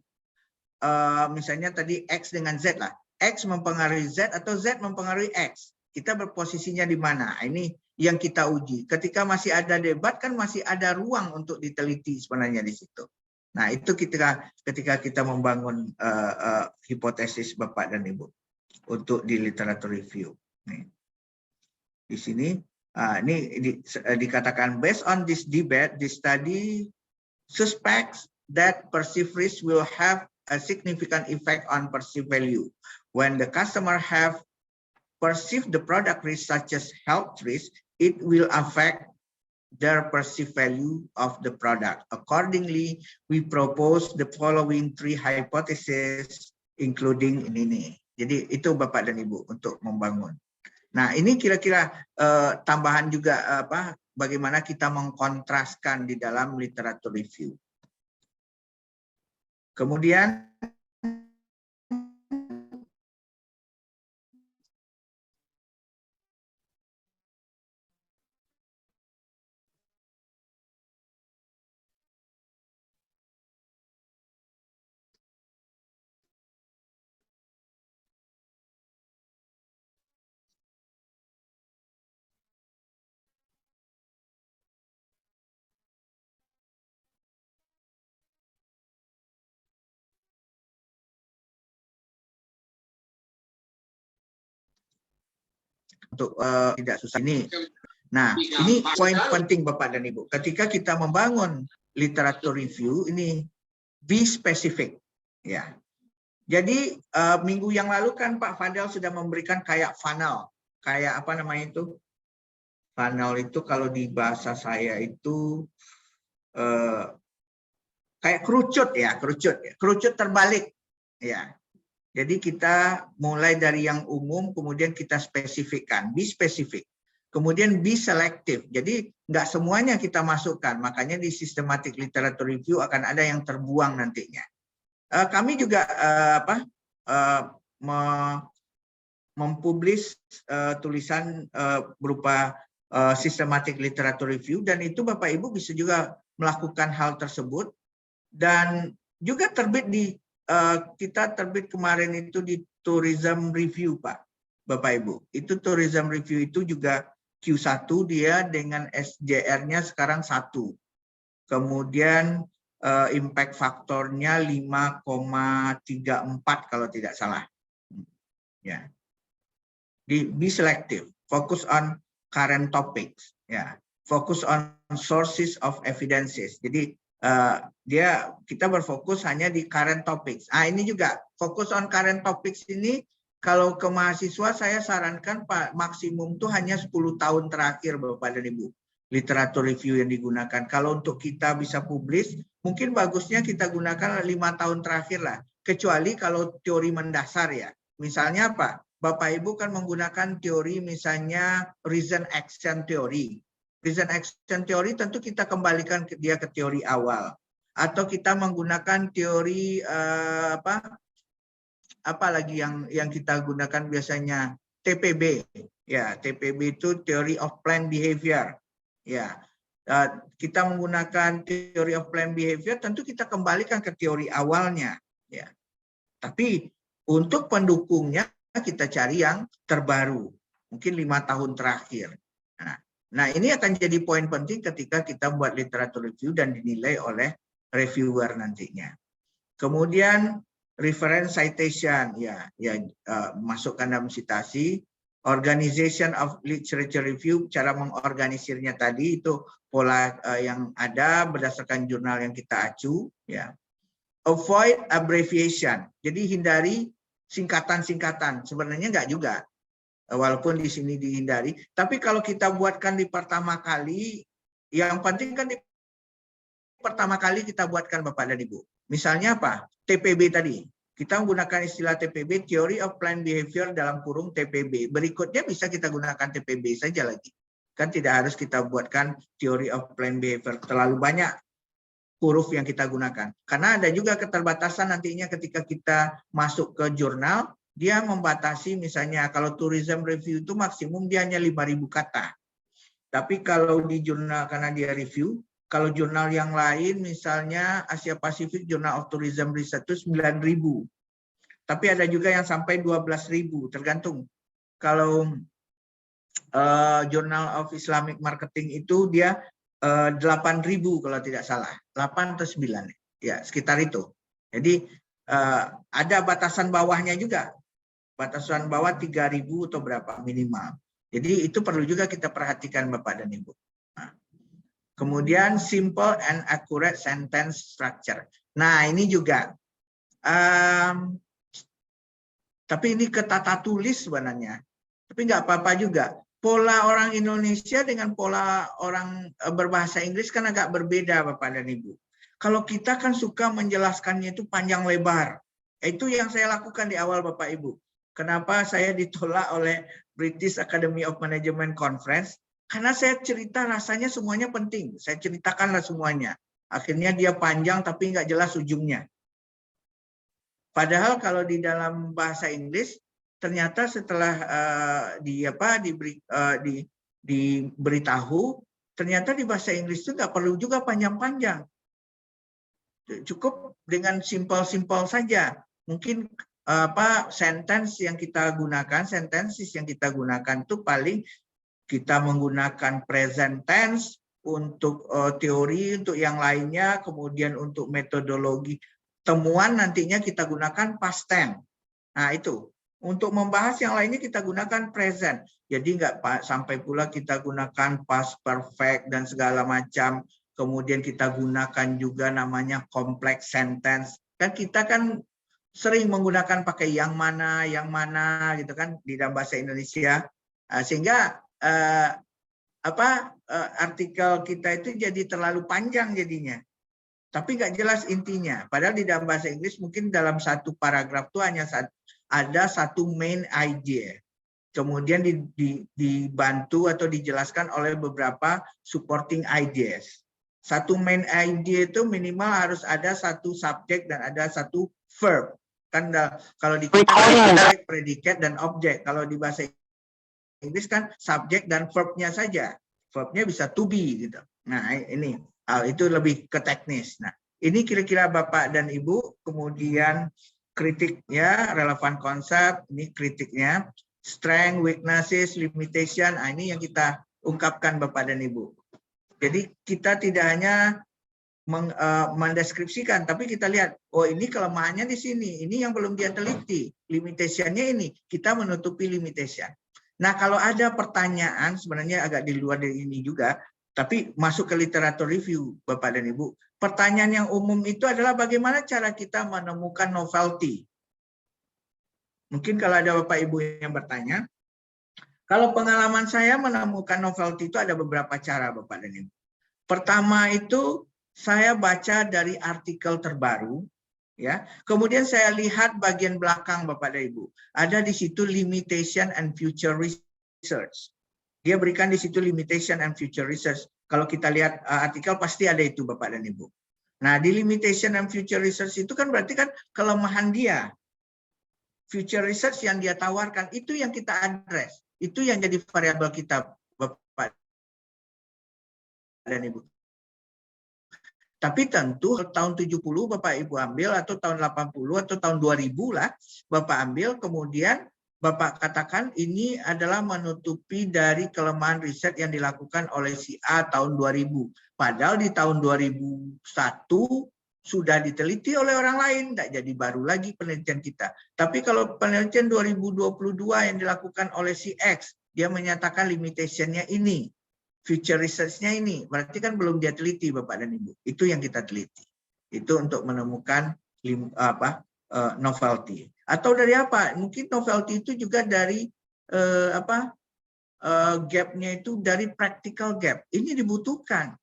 misalnya tadi X dengan Z lah, X mempengaruhi Z atau Z mempengaruhi X. Kita berposisinya di mana? Ini yang kita uji. Ketika masih ada debat kan masih ada ruang untuk diteliti sebenarnya di situ. Nah, itu ketika kita membangun hipotesis Bapak dan Ibu untuk di literatur review. Nih. Di sini ini dikatakan based on this debate, this study suspects that perceived risk will have a significant effect on perceived value. When the customer have perceived the product risk such as health risk, it will affect their perceived value of the product. Accordingly, we propose the following 3 hypotheses, including ini. Jadi itu Bapak dan Ibu untuk membangun. Nah, ini kira-kira tambahan juga bagaimana kita mengkontraskan di dalam literatur review. Kemudian untuk tidak susah ini. Nah, ini poin penting Bapak dan Ibu. Ketika kita membangun literatur review ini be specific, ya. Jadi minggu yang lalu kan Pak Fadel sudah memberikan kayak funnel, kayak apa namanya itu? Funnel itu kalau di bahasa saya itu kayak kerucut ya, kerucut terbalik, ya. Jadi kita mulai dari yang umum, kemudian kita spesifikkan, be spesifik. Kemudian be selektif. Jadi nggak semuanya kita masukkan. Makanya di systematic literature review akan ada yang terbuang nantinya. Kami juga mempublish tulisan berupa systematic literature review, dan itu Bapak Ibu bisa juga melakukan hal tersebut. Dan juga terbit di kita terbit kemarin itu di tourism review Pak, Bapak Ibu. Itu tourism review itu juga Q1 dia dengan SJR-nya sekarang 1. Kemudian impact faktornya 5,34 kalau tidak salah. Ya. Be selective, focus on current topics, ya. Focus on sources of evidences. Jadi kita berfokus hanya di current topics. Ini juga fokus on current topics ini. Kalau ke mahasiswa saya sarankan Pak maksimum tuh hanya 10 tahun terakhir Bapak dan Ibu literatur review yang digunakan. Kalau untuk kita bisa publish, mungkin bagusnya kita gunakan 5 tahun terakhir lah. Kecuali kalau teori mendasar ya. Misalnya apa? Bapak Ibu kan menggunakan teori misalnya reason action theory. Reason action theory tentu kita kembalikan dia ke teori awal. Atau kita menggunakan teori apa lagi yang kita gunakan biasanya TPB. Ya, TPB itu Theory of Planned Behavior. Ya, kita menggunakan Theory of Planned Behavior tentu kita kembalikan ke teori awalnya. Ya, tapi untuk pendukungnya kita cari yang terbaru, mungkin 5 tahun terakhir. Nah, ini akan jadi poin penting ketika kita buat literatur review dan dinilai oleh reviewer nantinya. Kemudian reference citation, masukkan dalam citasi. Organization of literature review, cara mengorganisirnya tadi itu pola yang ada berdasarkan jurnal yang kita acu. Ya. Avoid abbreviation, jadi hindari singkatan-singkatan. Sebenarnya enggak juga, walaupun di sini dihindari. Tapi kalau kita buatkan di pertama kali, yang penting kan di pertama kali kita buatkan Bapak dan Ibu. Misalnya apa? TPB tadi. Kita menggunakan istilah TPB, Theory of Planned Behavior dalam kurung TPB. Berikutnya bisa kita gunakan TPB saja lagi. Kan tidak harus kita buatkan Theory of Planned Behavior. Terlalu banyak huruf yang kita gunakan. Karena ada juga keterbatasan nantinya ketika kita masuk ke jurnal, dia membatasi misalnya kalau tourism review itu maksimum dia hanya 5.000 kata. Tapi kalau di jurnal karena dia review, kalau jurnal yang lain, misalnya Asia Pacific Journal of Tourism Research itu 9.000. Tapi ada juga yang sampai 12.000, tergantung. Kalau Journal of Islamic Marketing itu dia 8.000 kalau tidak salah. 8 atau 9. Ya, sekitar itu. Jadi ada batasan bawahnya juga. Batasan bawah 3.000 atau berapa minimal. Jadi itu perlu juga kita perhatikan Bapak dan Ibu. Kemudian simple and accurate sentence structure. Nah, ini juga. Tapi ini ke tata tulis sebenarnya. Tapi nggak apa-apa juga. Pola orang Indonesia dengan pola orang berbahasa Inggris kan agak berbeda Bapak dan Ibu. Kalau kita kan suka menjelaskannya itu panjang lebar. Itu yang saya lakukan di awal Bapak Ibu. Kenapa saya ditolak oleh British Academy of Management Conference? Karena saya cerita rasanya semuanya penting. Saya ceritakanlah semuanya. Akhirnya dia panjang tapi nggak jelas ujungnya. Padahal kalau di dalam bahasa Inggris, ternyata setelah diberitahu, ternyata di bahasa Inggris itu nggak perlu juga panjang-panjang. Cukup dengan simpel-simpel saja. Mungkin sentences yang kita gunakan itu paling kita menggunakan present tense untuk teori, untuk yang lainnya, kemudian untuk metodologi temuan nantinya kita gunakan past tense. Nah itu, untuk membahas yang lainnya kita gunakan present. Jadi nggak sampai pula kita gunakan past perfect dan segala macam. Kemudian kita gunakan juga namanya complex sentence. Kan kita kan sering menggunakan pakai yang mana gitu kan di dalam bahasa Indonesia. Sehingga artikel kita itu jadi terlalu panjang jadinya, tapi nggak jelas intinya. Padahal di dalam bahasa Inggris mungkin dalam satu paragraf itu hanya ada satu main idea, kemudian dibantu atau dijelaskan oleh beberapa supporting ideas. Satu main idea itu minimal harus ada satu subjek dan ada satu verb. Kan kalau di subjek, predikat dan objek. Kalau di bahasa Inggris kan subjek dan verb-nya saja. Verb-nya bisa to be gitu. Nah, ini itu lebih ke teknis. Nah, ini kira-kira Bapak dan Ibu, kemudian kritiknya, relevan konsep, ini kritiknya, strength, weaknesses, limitation, ini yang kita ungkapkan Bapak dan Ibu. Jadi kita tidak hanya mendeskripsikan, tapi kita lihat, oh ini kelemahannya di sini, ini yang belum dia teliti, limitation-nya ini, kita menutupi limitation. Nah, kalau ada pertanyaan, sebenarnya agak di luar dari ini juga, Tapi masuk ke literatur review, Bapak dan Ibu. Pertanyaan yang umum itu adalah bagaimana cara kita menemukan novelty. Mungkin kalau ada Bapak Ibu yang bertanya, kalau pengalaman saya menemukan novelty itu ada beberapa cara, Bapak dan Ibu. Pertama itu saya baca dari artikel terbaru, ya. Kemudian saya lihat bagian belakang, Bapak dan Ibu. Ada di situ limitation and future research. Dia berikan di situ limitation and future research. Kalau kita lihat artikel pasti ada itu, Bapak dan Ibu. Nah, di limitation and future research itu kan berarti kan kelemahan dia. Future research yang dia tawarkan itu yang kita address. Itu yang jadi variabel kita, Bapak dan Ibu. Tapi tentu tahun 70 Bapak Ibu ambil, atau tahun 80 atau tahun 2000 lah Bapak ambil, kemudian Bapak katakan ini adalah menutupi dari kelemahan riset yang dilakukan oleh si A tahun 2000. Padahal di tahun 2001 sudah diteliti oleh orang lain, tidak jadi baru lagi penelitian kita. Tapi kalau penelitian 2022 yang dilakukan oleh si X, dia menyatakan limitation-nya ini, future research-nya ini, berarti kan belum dia teliti, Bapak dan Ibu. Itu yang kita teliti. Itu untuk menemukan novelty. Atau dari apa? Mungkin novelty itu juga dari gap-nya itu dari practical gap. Ini dibutuhkan.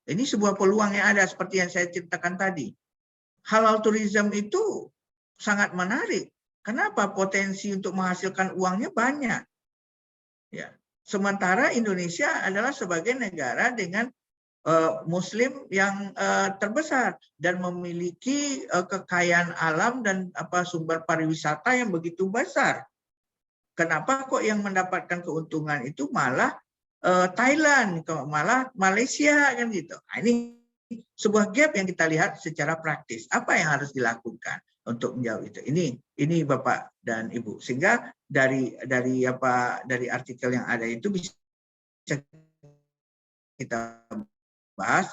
Ini sebuah peluang yang ada seperti yang saya ceritakan tadi. Halal tourism itu sangat menarik. Kenapa? Potensi untuk menghasilkan uangnya banyak. Ya. Sementara Indonesia adalah sebagai negara dengan Muslim yang terbesar dan memiliki kekayaan alam dan sumber pariwisata yang begitu besar. Kenapa kok yang mendapatkan keuntungan itu malah Thailand, malah Malaysia kan gitu. Nah, ini sebuah gap yang kita lihat secara praktis. Apa yang harus dilakukan untuk menjawab itu? Ini Bapak dan Ibu. Sehingga dari artikel yang ada itu bisa kita bahas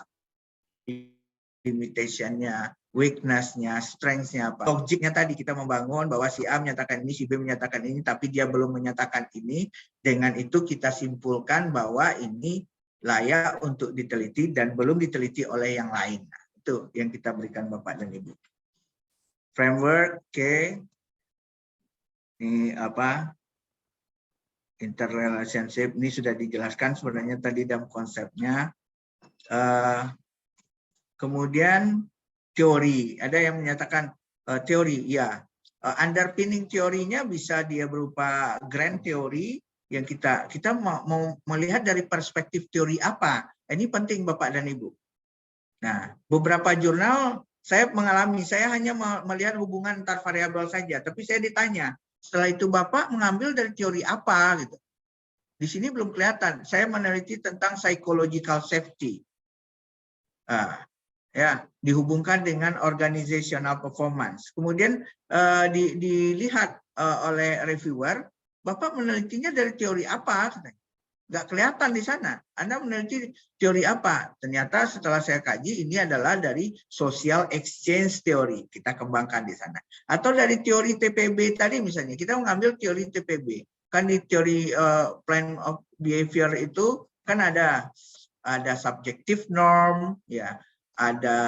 limitation-nya, weakness-nya, strength-nya apa. Logiknya tadi kita membangun bahwa si A menyatakan ini, si B menyatakan ini, tapi dia belum menyatakan ini. Dengan itu kita simpulkan bahwa ini layak untuk diteliti dan belum diteliti oleh yang lain. Nah, itu yang kita berikan Bapak dan Ibu. Framework, oke. Ini interrelationship, ini sudah dijelaskan sebenarnya tadi dalam konsepnya. Kemudian teori, ada yang menyatakan teori, ya. Underpinning teorinya bisa dia berupa grand teori yang kita mau melihat dari perspektif teori apa. Ini penting Bapak dan Ibu. Nah, beberapa jurnal saya mengalami, saya hanya melihat hubungan antar variabel saja, tapi saya ditanya, setelah itu Bapak mengambil dari teori apa gitu. Di sini belum kelihatan. Saya meneliti tentang psychological safety. Ya, dihubungkan dengan organizational performance. Kemudian dilihat oleh reviewer, Bapak menelitinya dari teori apa? Nggak kelihatan di sana. Anda meneliti teori apa? Ternyata setelah saya kaji, ini adalah dari social exchange theory. Kita kembangkan di sana. Atau dari teori TPB tadi misalnya, kita mengambil teori TPB. Kan di teori plan of behavior itu kan ada subjective norm, ya. Ada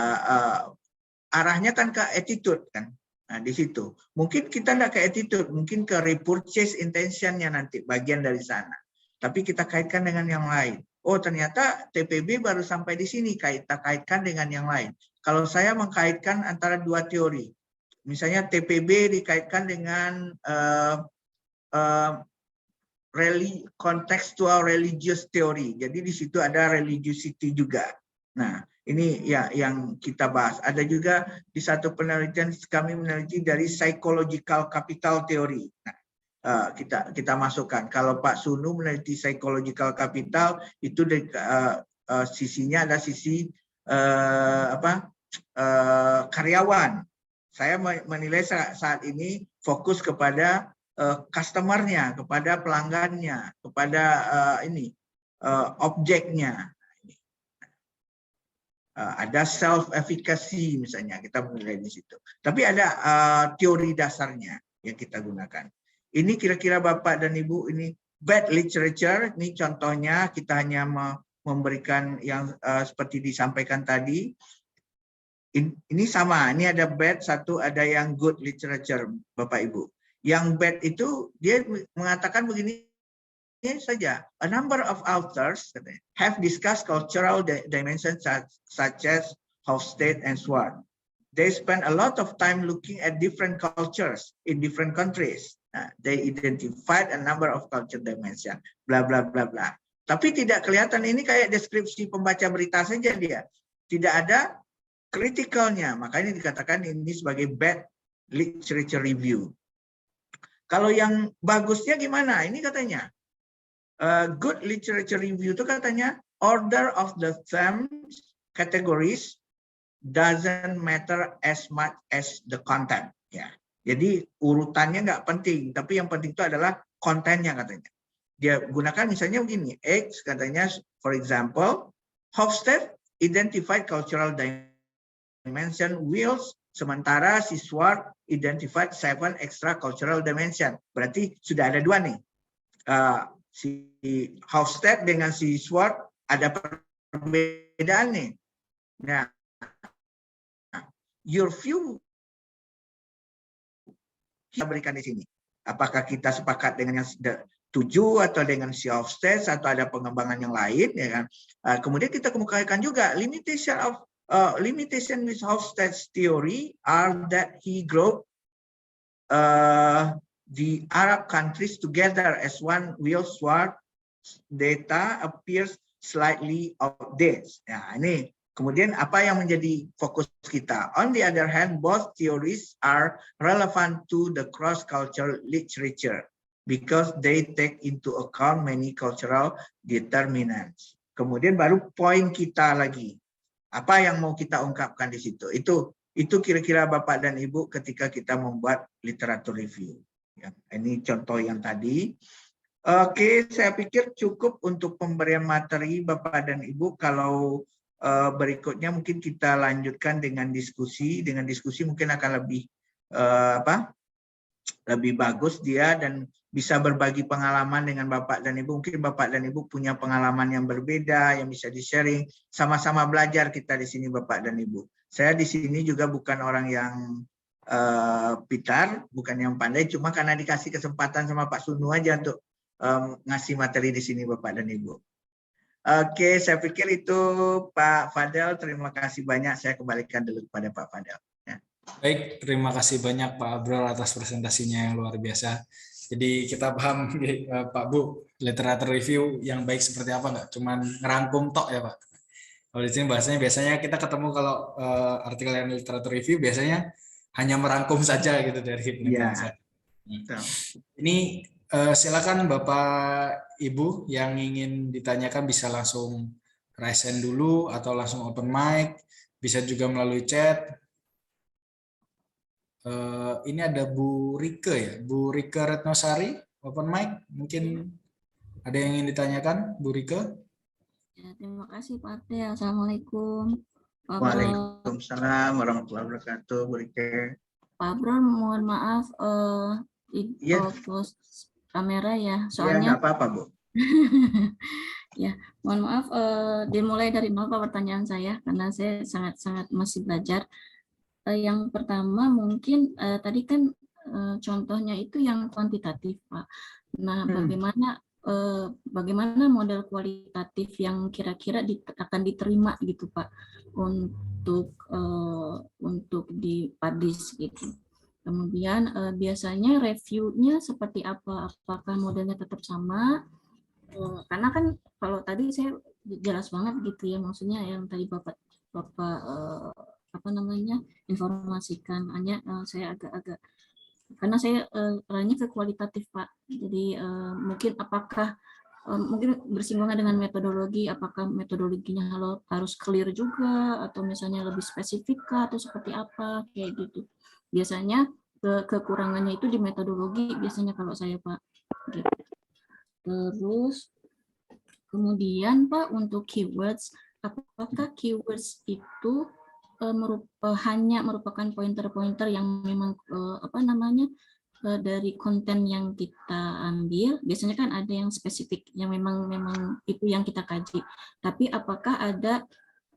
arahnya kan ke attitude kan. Nah, di situ. Mungkin kita enggak ke attitude, mungkin ke repurchase intention-nya nanti bagian dari sana. Tapi kita kaitkan dengan yang lain. Oh, ternyata TPB baru sampai di sini, kita kaitkan dengan yang lain. Kalau saya mengkaitkan antara dua teori. Misalnya TPB dikaitkan dengan contextual religious theory. Jadi di situ ada religiosity juga. Nah, ini ya yang kita bahas. Ada juga di satu penelitian kami meneliti dari psychological capital theory. Nah, kita masukkan. Kalau Pak Sunu meneliti psychological capital itu dari sisinya ada sisi karyawan. Saya menilai saat ini fokus kepada customer-nya, kepada pelanggannya, kepada objeknya. Ada self-efficacy misalnya, kita menilai di situ. Tapi ada teori dasarnya yang kita gunakan. Ini kira-kira Bapak dan Ibu, ini bad literature, ini contohnya kita hanya memberikan yang seperti disampaikan tadi. Ini sama, ini ada bad, satu ada yang good literature, Bapak Ibu. Yang bad itu dia mengatakan begini saja, a number of authors have discussed cultural dimensions such as Hofstede and Swart. They spend a lot of time looking at different cultures in different countries. They identified a number of culture dimension, bla bla bla bla. Tapi tidak kelihatan, ini kayak deskripsi pembaca berita saja dia. Tidak ada kritikalnya, makanya dikatakan ini sebagai bad literature review. Kalau yang bagusnya gimana? Ini katanya good literature review itu katanya order of the themes categories doesn't matter as much as the content. Ya, jadi urutannya nggak penting, tapi yang penting itu adalah kontennya katanya. Dia gunakan misalnya begini, X katanya, for example, Hofstede identified cultural dimension wheels, sementara si Swart identified 7 extra cultural dimension. Berarti sudah ada 2 nih. Si Hofstede dengan si Swart ada perbedaan nih. Nah, your view kita berikan di sini. Apakah kita sepakat dengan yang 7 atau dengan si Hofstede atau ada pengembangan yang lain, ya kan? Kemudian kita kemukakan juga limitation with Hofstede's theory are that he grouped the Arab countries together as one wheel. Swart data appears slightly outdated. Nah, ini kemudian apa yang menjadi fokus kita? On the other hand, both theories are relevant to the cross-cultural literature because they take into account many cultural determinants. Kemudian baru poin kita lagi. Apa yang mau kita ungkapkan di situ? Itu kira-kira Bapak dan Ibu ketika kita membuat literatur review. Ya, ini contoh yang tadi. Oke, saya pikir cukup untuk pemberian materi Bapak dan Ibu. Kalau berikutnya mungkin kita lanjutkan dengan diskusi. Dengan diskusi mungkin akan lebih lebih bagus dia dan bisa berbagi pengalaman dengan Bapak dan Ibu. Mungkin Bapak dan Ibu punya pengalaman yang berbeda yang bisa di-sharing. Sama-sama belajar kita di sini Bapak dan Ibu. Saya di sini juga bukan orang yang pintar, bukan yang pandai, cuma karena dikasih kesempatan sama Pak Sunu aja untuk ngasih materi di sini Bapak dan Ibu. Oke, saya pikir itu Pak Fadel. Terima kasih banyak. Saya kembalikan dulu kepada Pak Fadel. Ya. Baik, terima kasih banyak Pak Abrol atas presentasinya yang luar biasa. Jadi kita paham Pak Bu, literatur review yang baik seperti apa, nggak cuman ngerangkum tok ya Pak. Kalau di sini bahasanya biasanya kita ketemu kalau artikel yang literatur review biasanya hanya merangkum saja gitu dari penelitian saya. Ini silakan Bapak Ibu yang ingin ditanyakan bisa langsung raise hand dulu atau langsung open mic, bisa juga melalui chat. Ini ada Bu Rike ya, Bu Rike Retnosari, open mic, mungkin ada yang ingin ditanyakan, Bu Rike? Ya, terima kasih Pak Ate. Assalamualaikum. Waalaikumsalam warahmatullahi wabarakatuh, Bu Rike. Pak Bro, mohon maaf post kamera ya, soalnya. Ya, nggak apa-apa Bu. Ya, mohon maaf. Dimulai dari nol Pak pertanyaan saya karena saya sangat masih belajar. Yang pertama mungkin tadi kan contohnya itu yang kuantitatif Pak. Nah, bagaimana model kualitatif yang kira-kira akan diterima gitu Pak untuk dipublish gitu. Kemudian biasanya reviewnya seperti apa? Apakah modelnya tetap sama? Karena kan kalau tadi saya jelas banget gitu ya, maksudnya yang tadi Bapak informasikan, hanya saya agak karena saya arahnya ke kualitatif Pak. Jadi mungkin apakah mungkin bersinggungan dengan metodologi, apakah metodologinya harus clear juga atau misalnya lebih spesifik atau seperti apa kayak gitu. Biasanya kekurangannya itu di metodologi biasanya kalau saya Pak. Gitu. Terus kemudian Pak untuk keywords, apakah keywords itu hanya merupakan pointer-pointer yang memang dari konten yang kita ambil, biasanya kan ada yang spesifik, yang memang itu yang kita kaji. Tapi apakah ada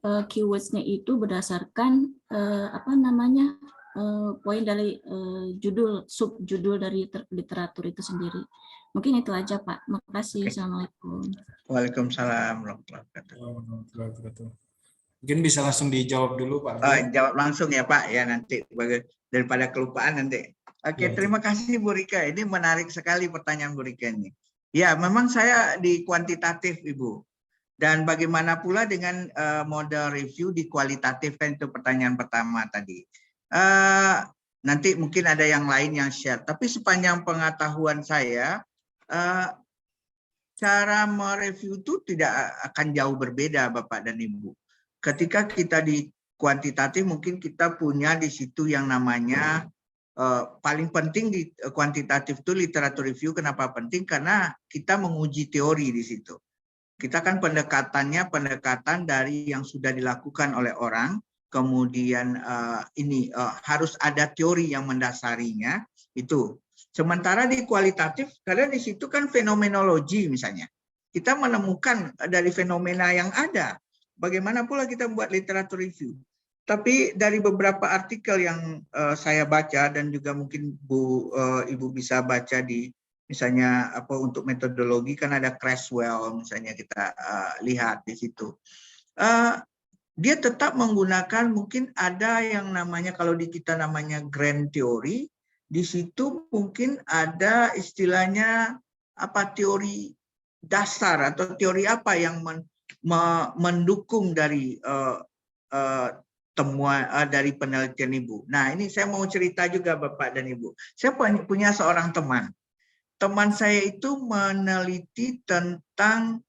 keywords-nya itu berdasarkan poin dari judul, subjudul dari literatur itu sendiri. Mungkin itu aja, Pak. Makasih. Oke. Assalamualaikum. Waalaikumsalam warahmatullahi wabarakatuh. Mungkin bisa langsung dijawab dulu Pak Abdul. Jawab langsung ya Pak ya, nanti daripada kelupaan nanti. Oke, Ya, terima kasih Bu Rika. Ini menarik sekali pertanyaan Bu Rika ini. Ya, memang saya di kuantitatif Ibu. Dan bagaimana pula dengan model review di kualitatif, kan itu pertanyaan pertama tadi. Nanti mungkin ada yang lain yang share. Tapi sepanjang pengetahuan saya, cara mereview itu tidak akan jauh berbeda Bapak dan Ibu. Ketika kita di kuantitatif mungkin kita punya di situ yang namanya paling penting di kuantitatif itu literatur review. Kenapa penting? Karena kita menguji teori di situ. Kita kan pendekatannya pendekatan dari yang sudah dilakukan oleh orang, kemudian harus ada teori yang mendasarinya itu. Sementara di kualitatif, karena di situ kan fenomenologi misalnya, kita menemukan dari fenomena yang ada. Bagaimana pula kita buat literatur review? Tapi dari beberapa artikel yang saya baca dan juga mungkin Ibu bisa baca di misalnya untuk metodologi kan ada Creswell misalnya kita lihat di situ. Dia tetap menggunakan mungkin ada yang namanya kalau di kita namanya grand theory, di situ mungkin ada istilahnya teori dasar atau teori apa yang mendukung dari temuan dari penelitian Ibu. Nah, ini saya mau cerita juga Bapak dan Ibu. Saya punya seorang teman. Teman saya itu meneliti tentang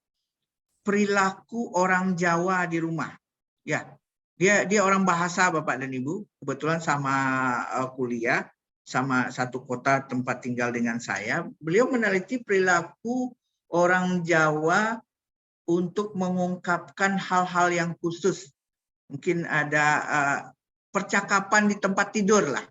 perilaku orang Jawa di rumah. Ya, dia orang bahasa Bapak dan Ibu. Kebetulan sama kuliah, sama satu kota tempat tinggal dengan saya. Beliau meneliti perilaku orang Jawa untuk mengungkapkan hal-hal yang khusus. Mungkin ada percakapan di tempat tidur lah,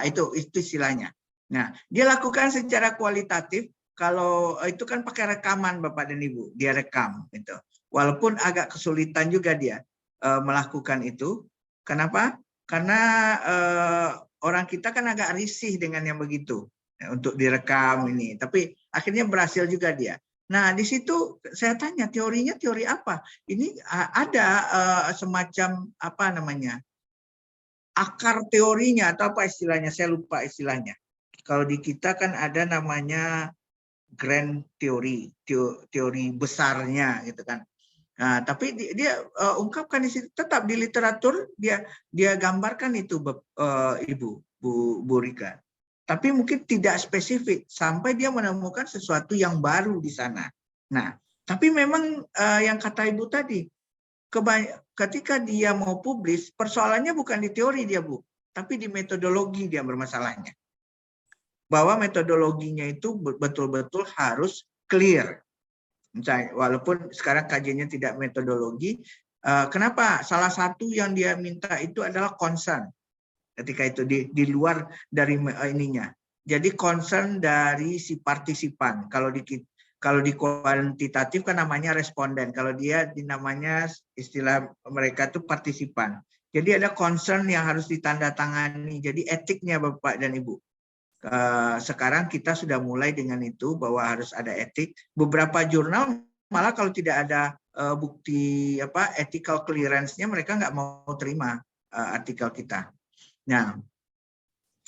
itu istilahnya. Nah, dia lakukan secara kualitatif. Kalau itu kan pakai rekaman Bapak dan Ibu, dia rekam itu. Walaupun agak kesulitan juga dia melakukan itu. Kenapa? Karena orang kita kan agak risih dengan yang begitu untuk direkam ini. Tapi akhirnya berhasil juga dia. Nah, di situ saya tanya teorinya teori apa? Ini ada semacam akar teorinya atau apa istilahnya? Saya lupa istilahnya. Kalau di kita kan ada namanya grand theory, teori besarnya gitu kan. Nah, tapi dia ungkapkan di situ, tetap di literatur dia gambarkan itu Ibu Bu Rika. Tapi mungkin tidak spesifik sampai dia menemukan sesuatu yang baru di sana. Nah, tapi memang yang kata Ibu tadi, ketika dia mau publis, persoalannya bukan di teori dia Bu, tapi di metodologi dia bermasalahnya. Bahwa metodologinya itu betul-betul harus clear. Misalnya, walaupun sekarang kajiannya tidak metodologi, kenapa? Salah satu yang dia minta itu adalah concern. Ketika itu di luar dari ininya. Jadi concern dari si partisipan. Kalau di kuantitatif kan namanya responden. Kalau dia namanya istilah mereka itu partisipan. Jadi ada concern yang harus ditandatangani. Jadi etiknya Bapak dan Ibu. Sekarang kita sudah mulai dengan itu bahwa harus ada etik. Beberapa jurnal malah kalau tidak ada bukti ethical clearance-nya mereka nggak mau terima artikel kita. Nah,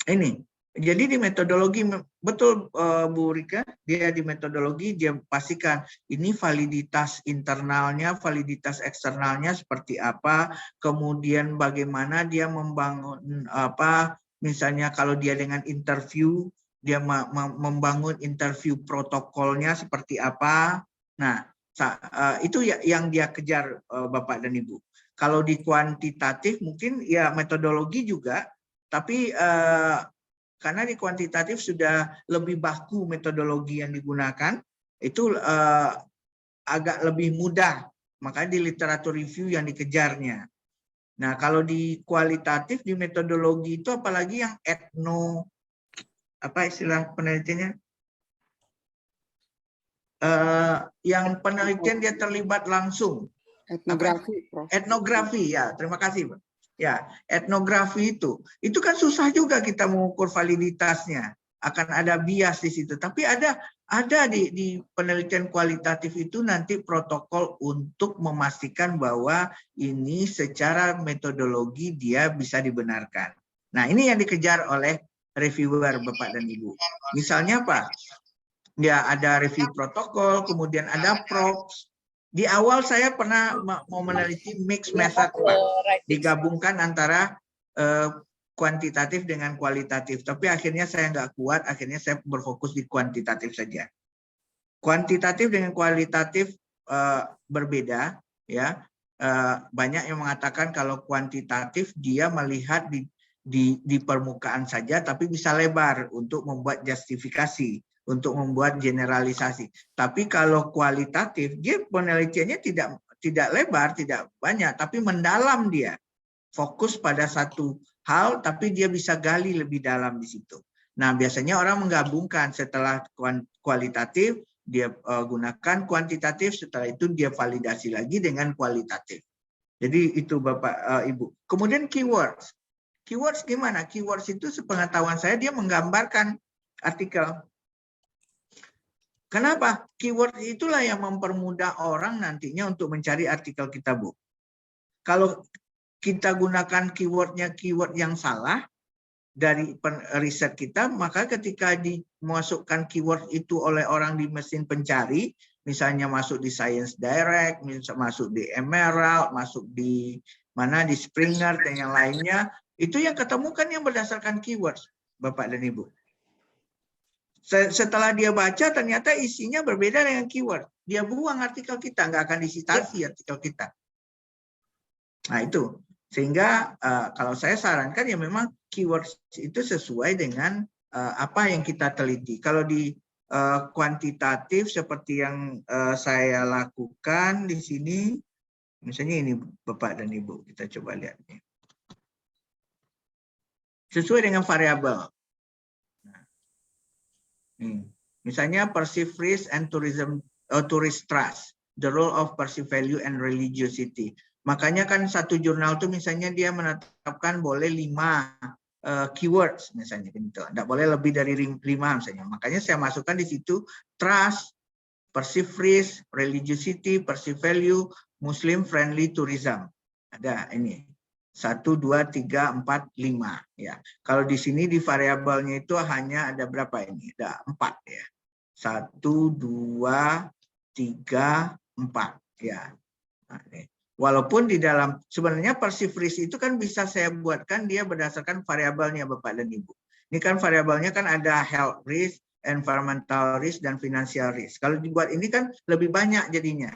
ini jadi di metodologi betul Bu Rika, dia di metodologi dia pastikan ini validitas internalnya, validitas eksternalnya seperti apa, kemudian bagaimana dia membangun misalnya kalau dia dengan interview, dia membangun interview protokolnya seperti apa. Nah, itu yang dia kejar Bapak dan Ibu. Kalau di kuantitatif mungkin ya metodologi juga, tapi karena di kuantitatif sudah lebih baku metodologi yang digunakan, itu agak lebih mudah. Makanya di literatur review yang dikejarnya. Nah, kalau di kualitatif, di metodologi itu apalagi yang apa istilah penelitiannya? Yang penelitian dia terlibat langsung. Etnografi, Prof. Etnografi, ya, terima kasih, Pak. Ya, etnografi itu kan susah juga kita mengukur validitasnya. Akan ada bias di situ. Tapi ada di penelitian kualitatif itu nanti protokol untuk memastikan bahwa ini secara metodologi dia bisa dibenarkan. Nah, ini yang dikejar oleh reviewer, Bapak dan Ibu. Misalnya apa? Ya, ada review protokol, kemudian ada props. Di awal saya pernah mau meneliti mixed method, Pak. Digabungkan antara kuantitatif dengan kualitatif. Tapi akhirnya saya nggak kuat, akhirnya saya berfokus di kuantitatif saja. Kuantitatif dengan kualitatif berbeda, ya. Banyak yang mengatakan kalau kuantitatif dia melihat di permukaan saja, tapi bisa lebar untuk membuat justifikasi, untuk membuat generalisasi. Tapi kalau kualitatif, dia penelitiannya tidak lebar, tidak banyak, tapi mendalam dia. Fokus pada satu hal, tapi dia bisa gali lebih dalam di situ. Nah, biasanya orang menggabungkan setelah kualitatif, dia gunakan kuantitatif, setelah itu dia validasi lagi dengan kualitatif. Jadi itu Bapak, Ibu. Kemudian keywords. Keywords gimana? Keywords itu sepengetahuan saya dia menggambarkan artikel. Kenapa? Keyword itulah yang mempermudah orang nantinya untuk mencari artikel kita, Bu. Kalau kita gunakan keywordnya keyword yang salah dari riset kita, maka ketika dimasukkan keyword itu oleh orang di mesin pencari, misalnya masuk di Science Direct, misalnya masuk di Emerald, masuk di mana di Springer dan yang lainnya, itu yang ketemukan yang berdasarkan keyword, Bapak dan Ibu. Setelah dia baca ternyata isinya berbeda dengan keyword. Dia buang artikel kita, nggak akan disitasi artikel kita. Nah itu. Sehingga kalau saya sarankan ya memang keyword itu sesuai dengan apa yang kita teliti. Kalau di kuantitatif seperti yang saya lakukan di sini, misalnya ini Bapak dan Ibu, kita coba lihat. Sesuai dengan variabel. Misalnya perceived risk and tourism tourist trust, the role of perceived value and religiosity. Makanya kan satu jurnal itu misalnya dia menetapkan boleh 5 keywords misalnya gitu. Tidak boleh lebih dari 5 misalnya. Makanya saya masukkan di situ trust, perceived risk, religiosity, perceived value, Muslim friendly tourism. Ada ini. 1, 2, 3, 4, 5 ya. Kalau di sini di variabelnya itu hanya ada berapa ini? Ada 4 ya. 1, 2, 3, 4 ya. Nah, walaupun di dalam sebenarnya perceived risk itu kan bisa saya buatkan dia berdasarkan variabelnya Bapak dan Ibu. Ini kan variabelnya kan ada health risk, environmental risk dan financial risk. Kalau dibuat ini kan lebih banyak jadinya.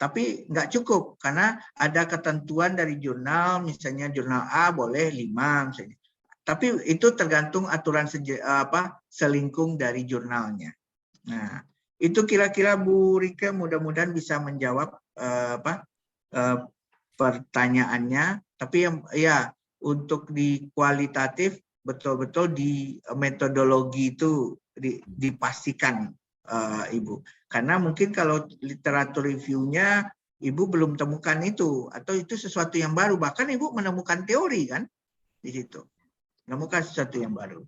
Tapi nggak cukup karena ada ketentuan dari jurnal, misalnya jurnal A boleh 5 misalnya. Tapi itu tergantung aturan selingkung dari jurnalnya. Nah, itu kira-kira Bu Rike mudah-mudahan bisa menjawab pertanyaannya. Tapi ya untuk di kualitatif betul-betul di metodologi itu dipastikan. Ibu, karena mungkin kalau literatur reviewnya Ibu belum temukan itu atau itu sesuatu yang baru, bahkan Ibu menemukan teori kan di situ, menemukan sesuatu yang baru.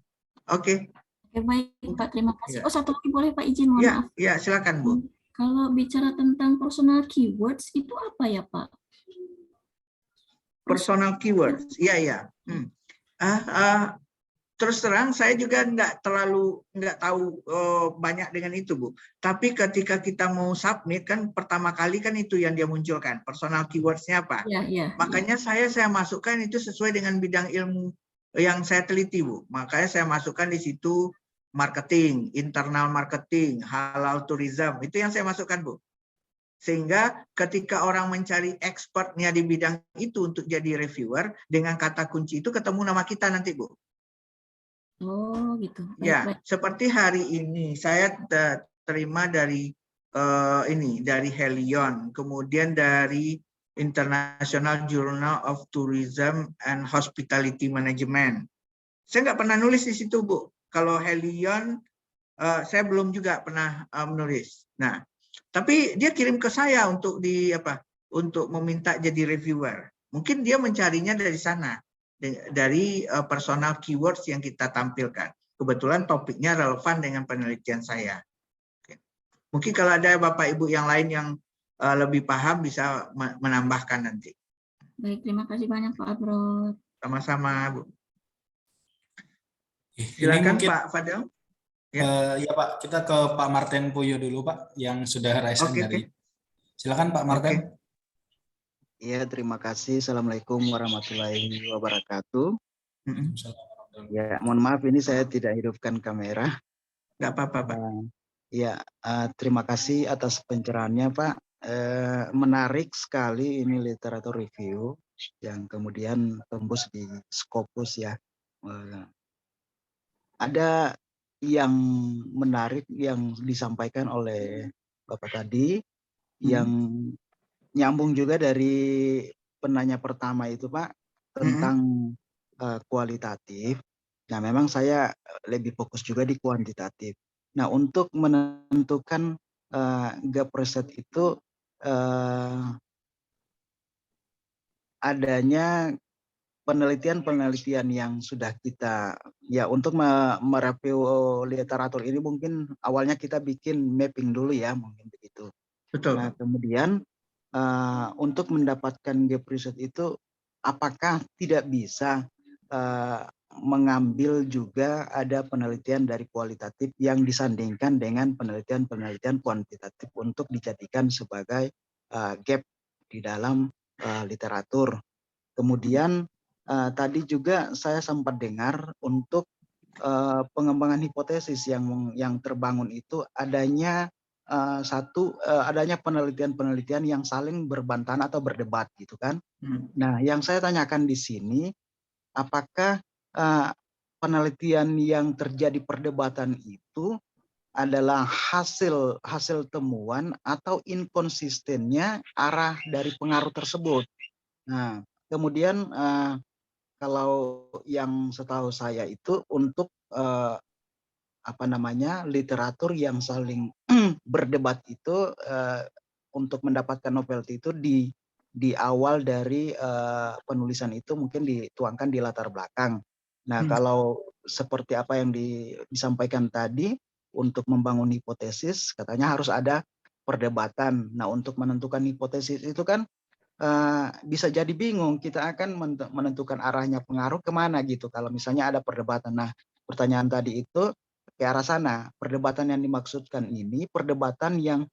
Oke. Baik Pak, terima kasih. Ya. Oh satu lagi boleh Pak izin, mohon maaf. Ya silakan Bu. Kalau bicara tentang personal keywords itu apa ya Pak? Personal keywords, iya. Terus terang saya juga nggak tahu banyak dengan itu Bu. Tapi ketika kita mau submit kan pertama kali kan itu yang dia munculkan personal keywords-nya apa. Makanya saya masukkan itu sesuai dengan bidang ilmu yang saya teliti Bu. Makanya saya masukkan di situ marketing, internal marketing, halal tourism itu yang saya masukkan Bu. Sehingga ketika orang mencari expertnya di bidang itu untuk jadi reviewer dengan kata kunci itu ketemu nama kita nanti Bu. Oh gitu. Baik. Seperti hari ini saya terima dari dari Helion, kemudian dari International Journal of Tourism and Hospitality Management. Saya nggak pernah nulis di situ Bu, kalau Helion saya belum juga pernah menulis. Nah, tapi dia kirim ke saya untuk untuk meminta jadi reviewer. Mungkin dia mencarinya dari sana, dari personal keywords yang kita tampilkan. Kebetulan topiknya relevan dengan penelitian saya. Mungkin kalau ada Bapak Ibu yang lain yang lebih paham bisa menambahkan nanti. Baik, terima kasih banyak Pak Abrod. Sama-sama, Bu. Ini Silakan mungkin, Pak Fadel. ya Pak, kita ke Pak Martin Puyo dulu Pak, yang sudah raise hand Oke, dari. Silakan Pak Martin. Iya, terima kasih. Assalamualaikum warahmatullahi wabarakatuh. Ya, mohon maaf ini saya tidak hidupkan kamera. Nggak apa-apa, Pak. Ya, terima kasih atas pencerahannya, Pak. Menarik sekali ini literatur review yang kemudian tembus di Scopus ya. Ada yang menarik yang disampaikan oleh Bapak tadi, yang nyambung juga dari penanya pertama itu Pak, tentang kualitatif. Nah memang saya lebih fokus juga di kuantitatif. Nah untuk menentukan gap riset itu adanya penelitian-penelitian yang sudah kita, ya untuk mereview literatur ini mungkin awalnya kita bikin mapping dulu ya, mungkin begitu. Betul. Nah kemudian untuk mendapatkan gap riset itu apakah tidak bisa mengambil juga ada penelitian dari kualitatif yang disandingkan dengan penelitian-penelitian kuantitatif untuk dijadikan sebagai gap di dalam literatur. Kemudian tadi juga saya sempat dengar untuk pengembangan hipotesis yang terbangun itu adanya adanya penelitian-penelitian yang saling berbantahan atau berdebat gitu kan. Nah, yang saya tanyakan di sini, apakah penelitian yang terjadi perdebatan itu adalah hasil temuan atau inkonsistennya arah dari pengaruh tersebut. Nah, kemudian kalau yang setahu saya itu untuk literatur yang saling berdebat itu untuk mendapatkan novelty itu di awal dari penulisan itu mungkin dituangkan di latar belakang. Nah, kalau seperti apa yang disampaikan tadi untuk membangun hipotesis katanya harus ada perdebatan. Nah, untuk menentukan hipotesis itu kan bisa jadi bingung, kita akan menentukan arahnya pengaruh kemana gitu kalau misalnya ada perdebatan. Nah, pertanyaan tadi itu ke arah sana. Perdebatan yang dimaksudkan ini perdebatan yang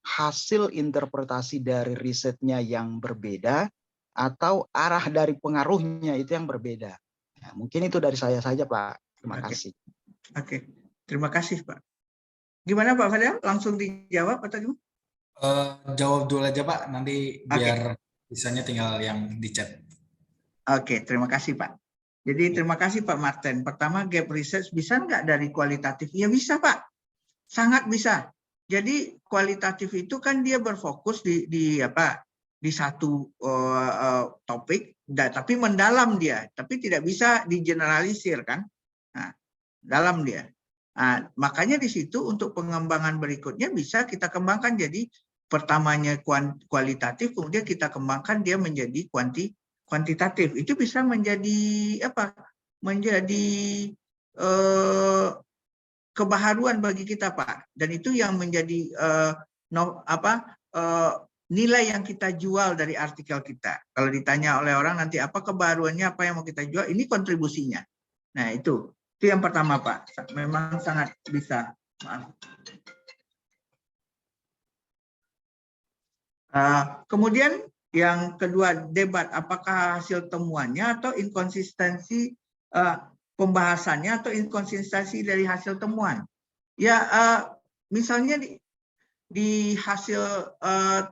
hasil interpretasi dari risetnya yang berbeda atau arah dari pengaruhnya itu yang berbeda. Nah, mungkin itu dari saya saja Pak. Terima kasih. Oke, terima kasih Pak. Gimana Pak Fadel? Langsung dijawab atau gimana? Jawab dulu aja Pak, nanti biar bisanya tinggal yang di chat. Oke, terima kasih Pak. Jadi terima kasih Pak Martin. Pertama, gap research bisa nggak dari kualitatif? Ya bisa Pak, sangat bisa. Jadi kualitatif itu kan dia berfokus di satu topik, tapi mendalam dia, tapi tidak bisa digeneralisir kan. Nah, dalam dia. Nah, makanya di situ untuk pengembangan berikutnya bisa kita kembangkan jadi pertamanya kualitatif, kemudian kita kembangkan dia menjadi kuantitatif. Itu bisa menjadi menjadi kebaharuan bagi kita Pak. Dan itu yang menjadi nilai yang kita jual dari artikel kita. Kalau ditanya oleh orang nanti apa kebaharuannya, apa yang mau kita jual, ini kontribusinya. Nah itu yang pertama Pak. Memang sangat bisa. Maaf. Kemudian yang kedua, debat apakah hasil temuannya atau inkonsistensi pembahasannya atau inkonsistensi dari hasil temuan. Ya, misalnya di hasil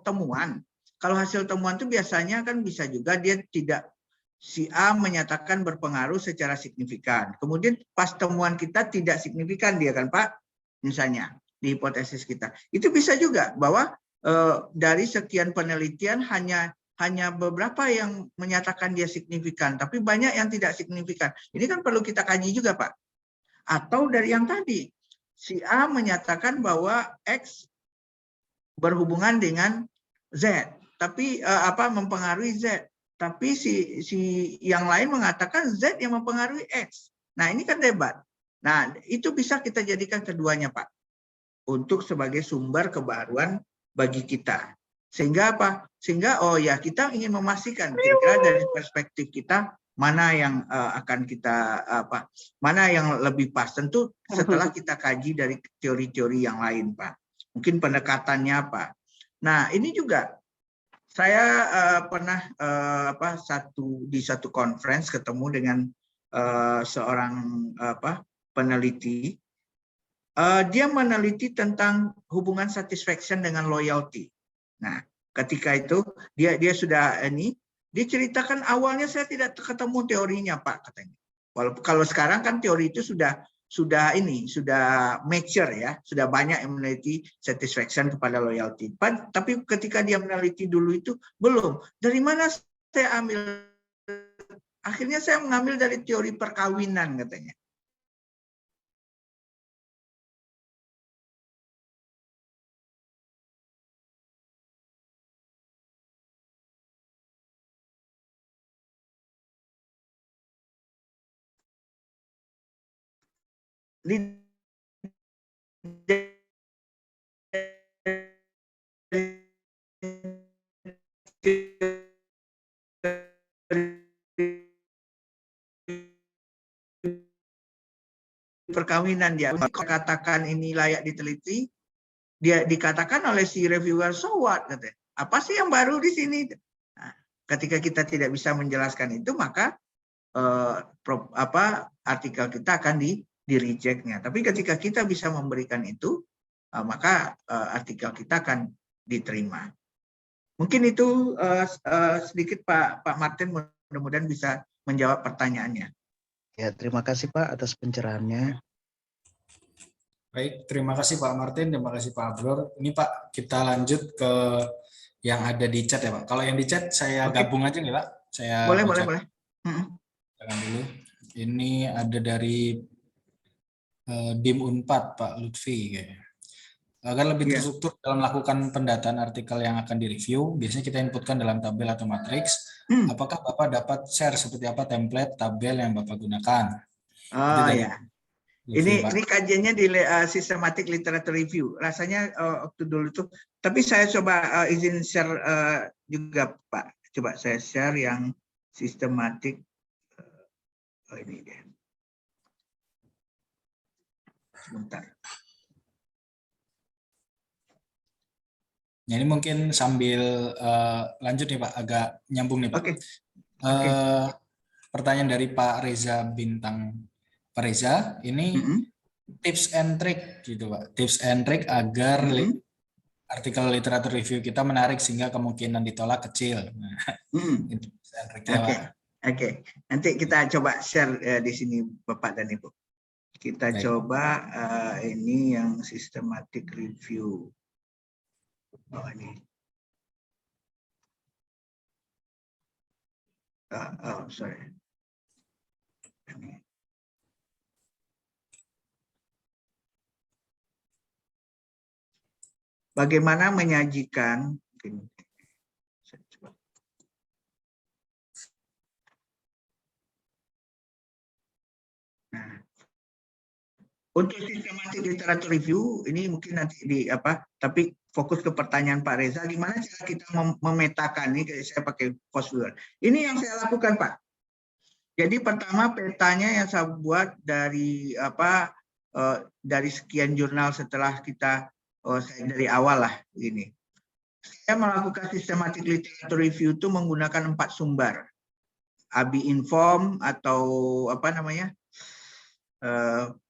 temuan, kalau hasil temuan itu biasanya kan bisa juga dia tidak, si A menyatakan berpengaruh secara signifikan. Kemudian pas temuan kita tidak signifikan dia kan Pak, misalnya di hipotesis kita. Itu bisa juga bahwa dari sekian penelitian hanya beberapa yang menyatakan dia signifikan, tapi banyak yang tidak signifikan. Ini kan perlu kita kaji juga Pak. Atau dari yang tadi, si A menyatakan bahwa X berhubungan dengan Z, tapi mempengaruhi Z. Tapi si yang lain mengatakan Z yang mempengaruhi X. Nah, ini kan debat. Nah, itu bisa kita jadikan keduanya, Pak, untuk sebagai sumber kebaruan bagi kita. Sehingga apa? Sehingga kita ingin memastikan kira-kira dari perspektif kita mana yang akan kita mana yang lebih pas. Tentu setelah kita kaji dari teori-teori yang lain, Pak. Mungkin pendekatannya apa. Nah, ini juga saya pernah di satu conference ketemu dengan seorang peneliti. Dia meneliti tentang hubungan satisfaction dengan loyalty. Nah, ketika itu dia sudah dia ceritakan awalnya saya tidak ketemu teorinya, Pak, katanya. Walaupun kalau sekarang kan teori itu sudah mature ya, sudah banyak yang meneliti satisfaction kepada loyalty. Tapi ketika dia meneliti dulu itu belum. Dari mana saya ambil? Akhirnya saya mengambil dari teori perkawinan, katanya. Perkawinan dia katakan ini layak diteliti, dia dikatakan oleh si reviewer, so what, katanya. Apa sih yang baru di sini? Nah, ketika kita tidak bisa menjelaskan itu, maka artikel kita akan di-rejectnya. Tapi ketika kita bisa memberikan itu, maka artikel kita akan diterima. Mungkin itu sedikit Pak Martin, mudah-mudahan bisa menjawab pertanyaannya. Ya, terima kasih Pak atas pencerahannya. Baik, terima kasih Pak Martin, terima kasih Pak Abror. Ini Pak, kita lanjut ke yang ada di chat ya Pak. Kalau yang di chat saya gabung aja nih Pak. Saya boleh. Jangan dulu. Ini ada dari Dim Unpad Pak Lutfi kayaknya. Agar lebih terstruktur dalam melakukan pendataan artikel yang akan direview, biasanya kita inputkan dalam tabel atau matriks. Apakah Bapak dapat share seperti apa template tabel yang Bapak gunakan? Ya. Ini kajiannya di Systematic Literature Review. Rasanya waktu dulu itu, tapi saya coba izin share juga Pak. Coba saya share yang sistematik. Ini dia. Sebentar. Ini mungkin sambil lanjut nih Pak, agak nyambung nih Pak. Pertanyaan dari Pak Reza Bintang. Pak Reza, ini tips and trick gitu Pak. Tips and trick agar artikel literatur review kita menarik sehingga kemungkinan ditolak kecil. Oke. Nanti kita coba share di sini Bapak dan Ibu. Kita coba ini yang systematic review. Ini. Sorry. Ini. Bagaimana menyajikan untuk sistematik literatur review ini mungkin nanti tapi fokus ke pertanyaan Pak Reza, gimana cara kita memetakan ini, saya pakai Foursquare. Ini yang saya lakukan Pak. Jadi pertama petanya yang saya buat dari dari sekian jurnal setelah kita dari awal lah ini. Saya melakukan systematic literature review itu menggunakan 4 sumber. ABI Inform atau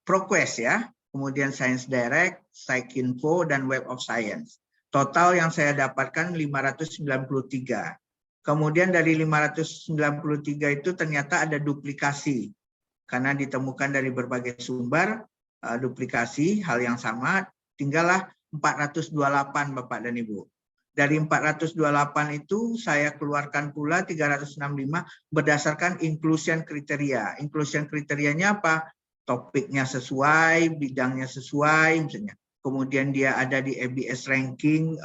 ProQuest ya, kemudian Science Direct, PsycInfo, dan Web of Science. Total yang saya dapatkan 593. Kemudian dari 593 itu ternyata ada duplikasi. Karena ditemukan dari berbagai sumber, duplikasi, hal yang sama, tinggallah 428 Bapak dan Ibu. Dari 428 itu saya keluarkan pula 365 berdasarkan inclusion kriteria. Inclusion kriterianya apa? topiknya sesuai, bidangnya sesuai misalnya. Kemudian dia ada di ABS ranking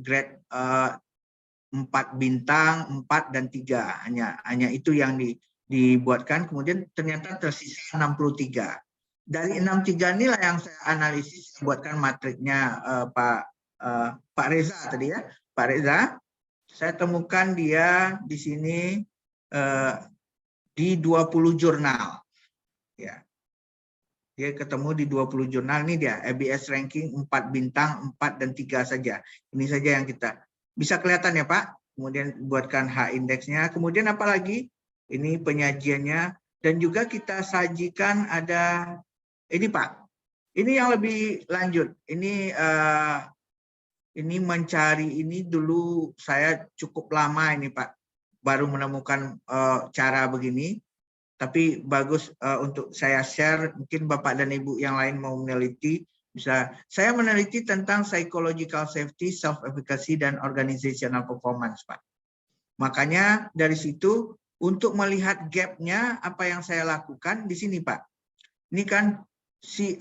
grade 4 bintang, 4 dan 3. Hanya itu yang dibuatkan. Kemudian ternyata tersisa 63. Dari 63 inilah yang saya analisis, buatkan matriknya Pak Reza tadi ya. Pak Reza, saya temukan dia di sini di 20 jurnal. Ya. Dia ketemu di 20 jurnal, ini dia ABS ranking 4 bintang, 4 dan 3 saja. Ini saja yang kita bisa kelihatan ya Pak. Kemudian buatkan H indeksnya. Kemudian apa lagi? Ini penyajiannya, dan juga kita sajikan ada ini Pak. Ini yang lebih lanjut. Ini mencari ini dulu saya cukup lama ini Pak, baru menemukan cara begini. Tapi bagus untuk saya share, mungkin Bapak dan Ibu yang lain mau meneliti, bisa. Saya meneliti tentang psychological safety, self-efficacy, dan organizational performance, Pak. Makanya dari situ, untuk melihat gap-nya, apa yang saya lakukan di sini, Pak. Ini kan si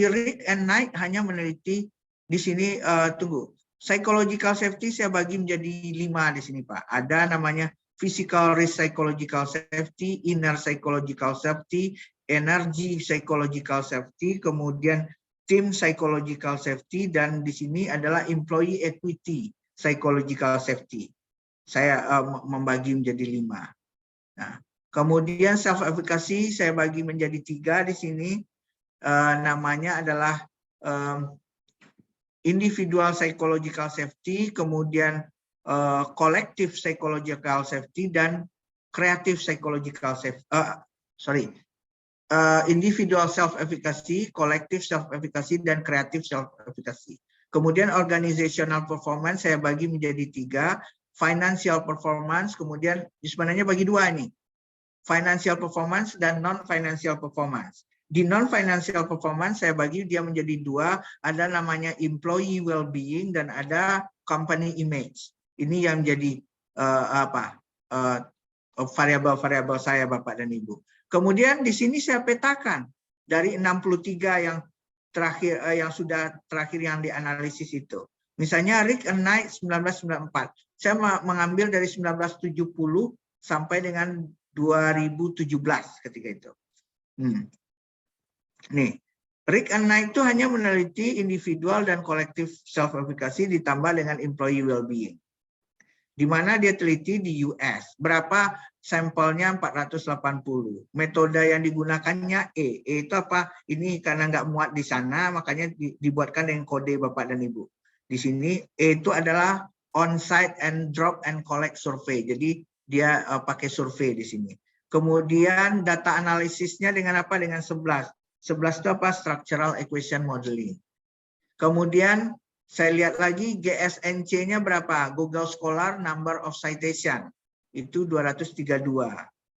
Rick and Knight hanya meneliti di sini, tunggu. Psychological safety saya bagi menjadi 5 di sini, Pak. Ada namanya physical risk psychological safety, inner psychological safety, energy psychological safety, kemudian team psychological safety, dan di sini adalah employee equity psychological safety. Saya membagi menjadi 5. Nah, kemudian self efficacy saya bagi menjadi 3 di sini. Namanya adalah individual psychological safety, kemudian collective psychological safety, dan creative psychological safety. Individual self-efficacy, collective self-efficacy, dan creative self-efficacy. Kemudian organizational performance saya bagi menjadi 3, financial performance, kemudian sebenarnya bagi 2 ini, financial performance dan non-financial performance. Di non-financial performance saya bagi dia menjadi 2, ada namanya employee well-being dan ada company image. Ini yang menjadi variabel-variabel saya Bapak dan Ibu. Kemudian di sini saya petakan dari 63 yang terakhir yang terakhir yang dianalisis itu. Misalnya Rick and Knight 1994. Saya mengambil dari 1970 sampai dengan 2017 ketika itu. Nih, Rick and Knight itu hanya meneliti individual dan kolektif self-efficacy ditambah dengan employee well-being. Di mana dia teliti di US. Berapa sampelnya? 480. Metode yang digunakannya E. E itu apa? Ini karena nggak muat di sana, makanya dibuatkan dengan kode Bapak dan Ibu. Di sini E itu adalah on-site and drop and collect survey. Jadi dia pakai survei di sini. Kemudian data analisisnya dengan apa? Dengan 11. 11 itu apa? Structural equation modeling. Kemudian saya lihat lagi GSNC-nya berapa? Google Scholar number of citation. Itu 232.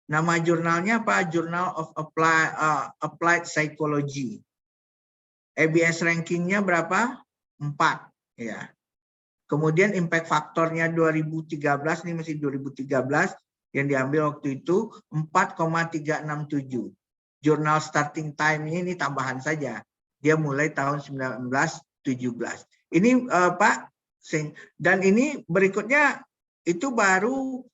Nama jurnalnya apa? Journal of Applied Psychology. ABS rankingnya berapa? 4. Ya. Kemudian impact faktornya 2013, ini masih 2013, yang diambil waktu itu 4,367. Jurnal starting time ini tambahan saja. Dia mulai tahun 1917. Ini Pak, dan ini berikutnya itu baru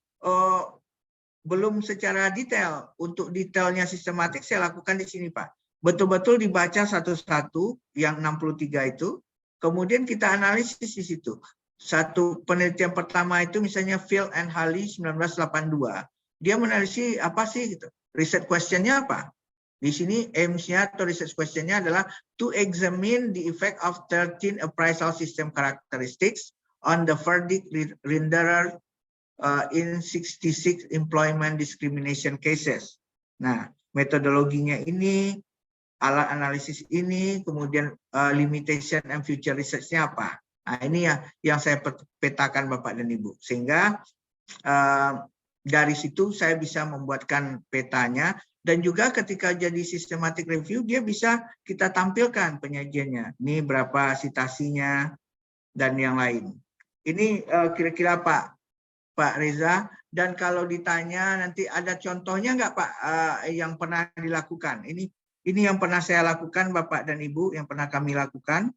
belum secara detail. Untuk detailnya sistematik saya lakukan di sini Pak. Betul-betul dibaca satu-satu yang 63 itu. Kemudian kita analisis di situ. Satu penelitian pertama itu misalnya Phil and Halley 1982. Dia meneliti apa sih gitu. Riset questionnya apa? Di sini aims-nya atau research question-nya adalah to examine the effect of 13 appraisal system characteristics on the verdict renderer in 66 employment discrimination cases. Nah, metodologinya ini, alat analisis ini, kemudian limitation and future research-nya apa. Nah, ini yang saya petakan Bapak dan Ibu. Sehingga dari situ saya bisa membuatkan petanya. Dan juga ketika jadi systematic review, dia bisa kita tampilkan penyajiannya. Ini berapa citasinya, dan yang lain. Ini kira-kira Pak Reza, Dan kalau ditanya nanti ada contohnya nggak Pak yang pernah dilakukan? Ini yang pernah saya lakukan Bapak dan Ibu, yang pernah kami lakukan.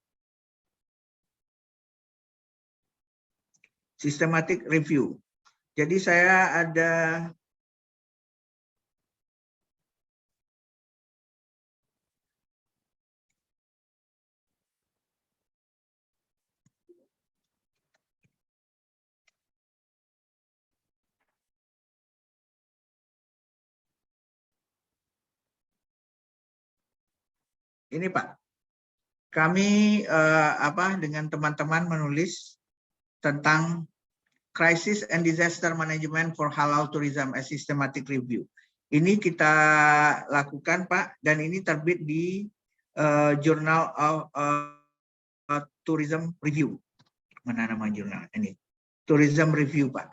Systematic review. Jadi saya ada ini Pak. Kami dengan teman-teman menulis tentang Crisis and Disaster Management for Halal Tourism, a Systematic Review. Ini kita lakukan Pak, dan ini terbit di Journal of Tourism Review. Mana nama jurnal ini? Tourism Review Pak.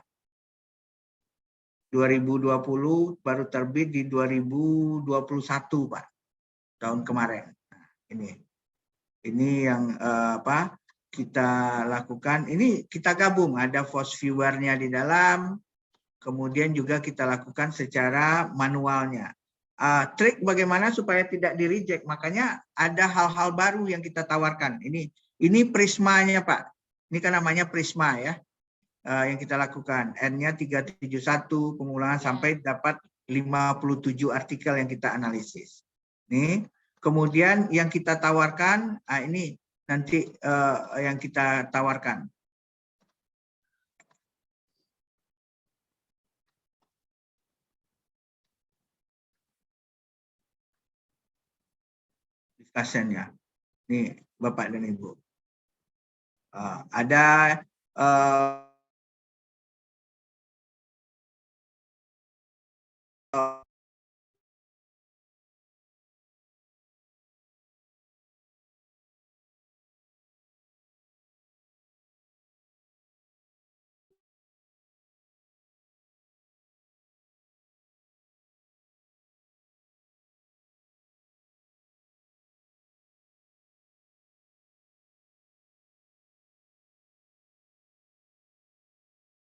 2020 baru terbit di 2021 Pak, tahun kemarin. Nah, ini yang kita lakukan. Ini kita gabung, ada force viewer-nya di dalam, kemudian juga kita lakukan secara manualnya. Trik bagaimana supaya tidak di-reject, makanya ada hal-hal baru yang kita tawarkan. Ini prismanya Pak, ini kan namanya prisma ya, yang kita lakukan. N-nya 371, pengulangan sampai dapat 57 artikel yang kita analisis. Nih, kemudian yang kita tawarkan, ini nanti yang kita tawarkan. Discussion-nya. Nih, Bapak dan Ibu. Ada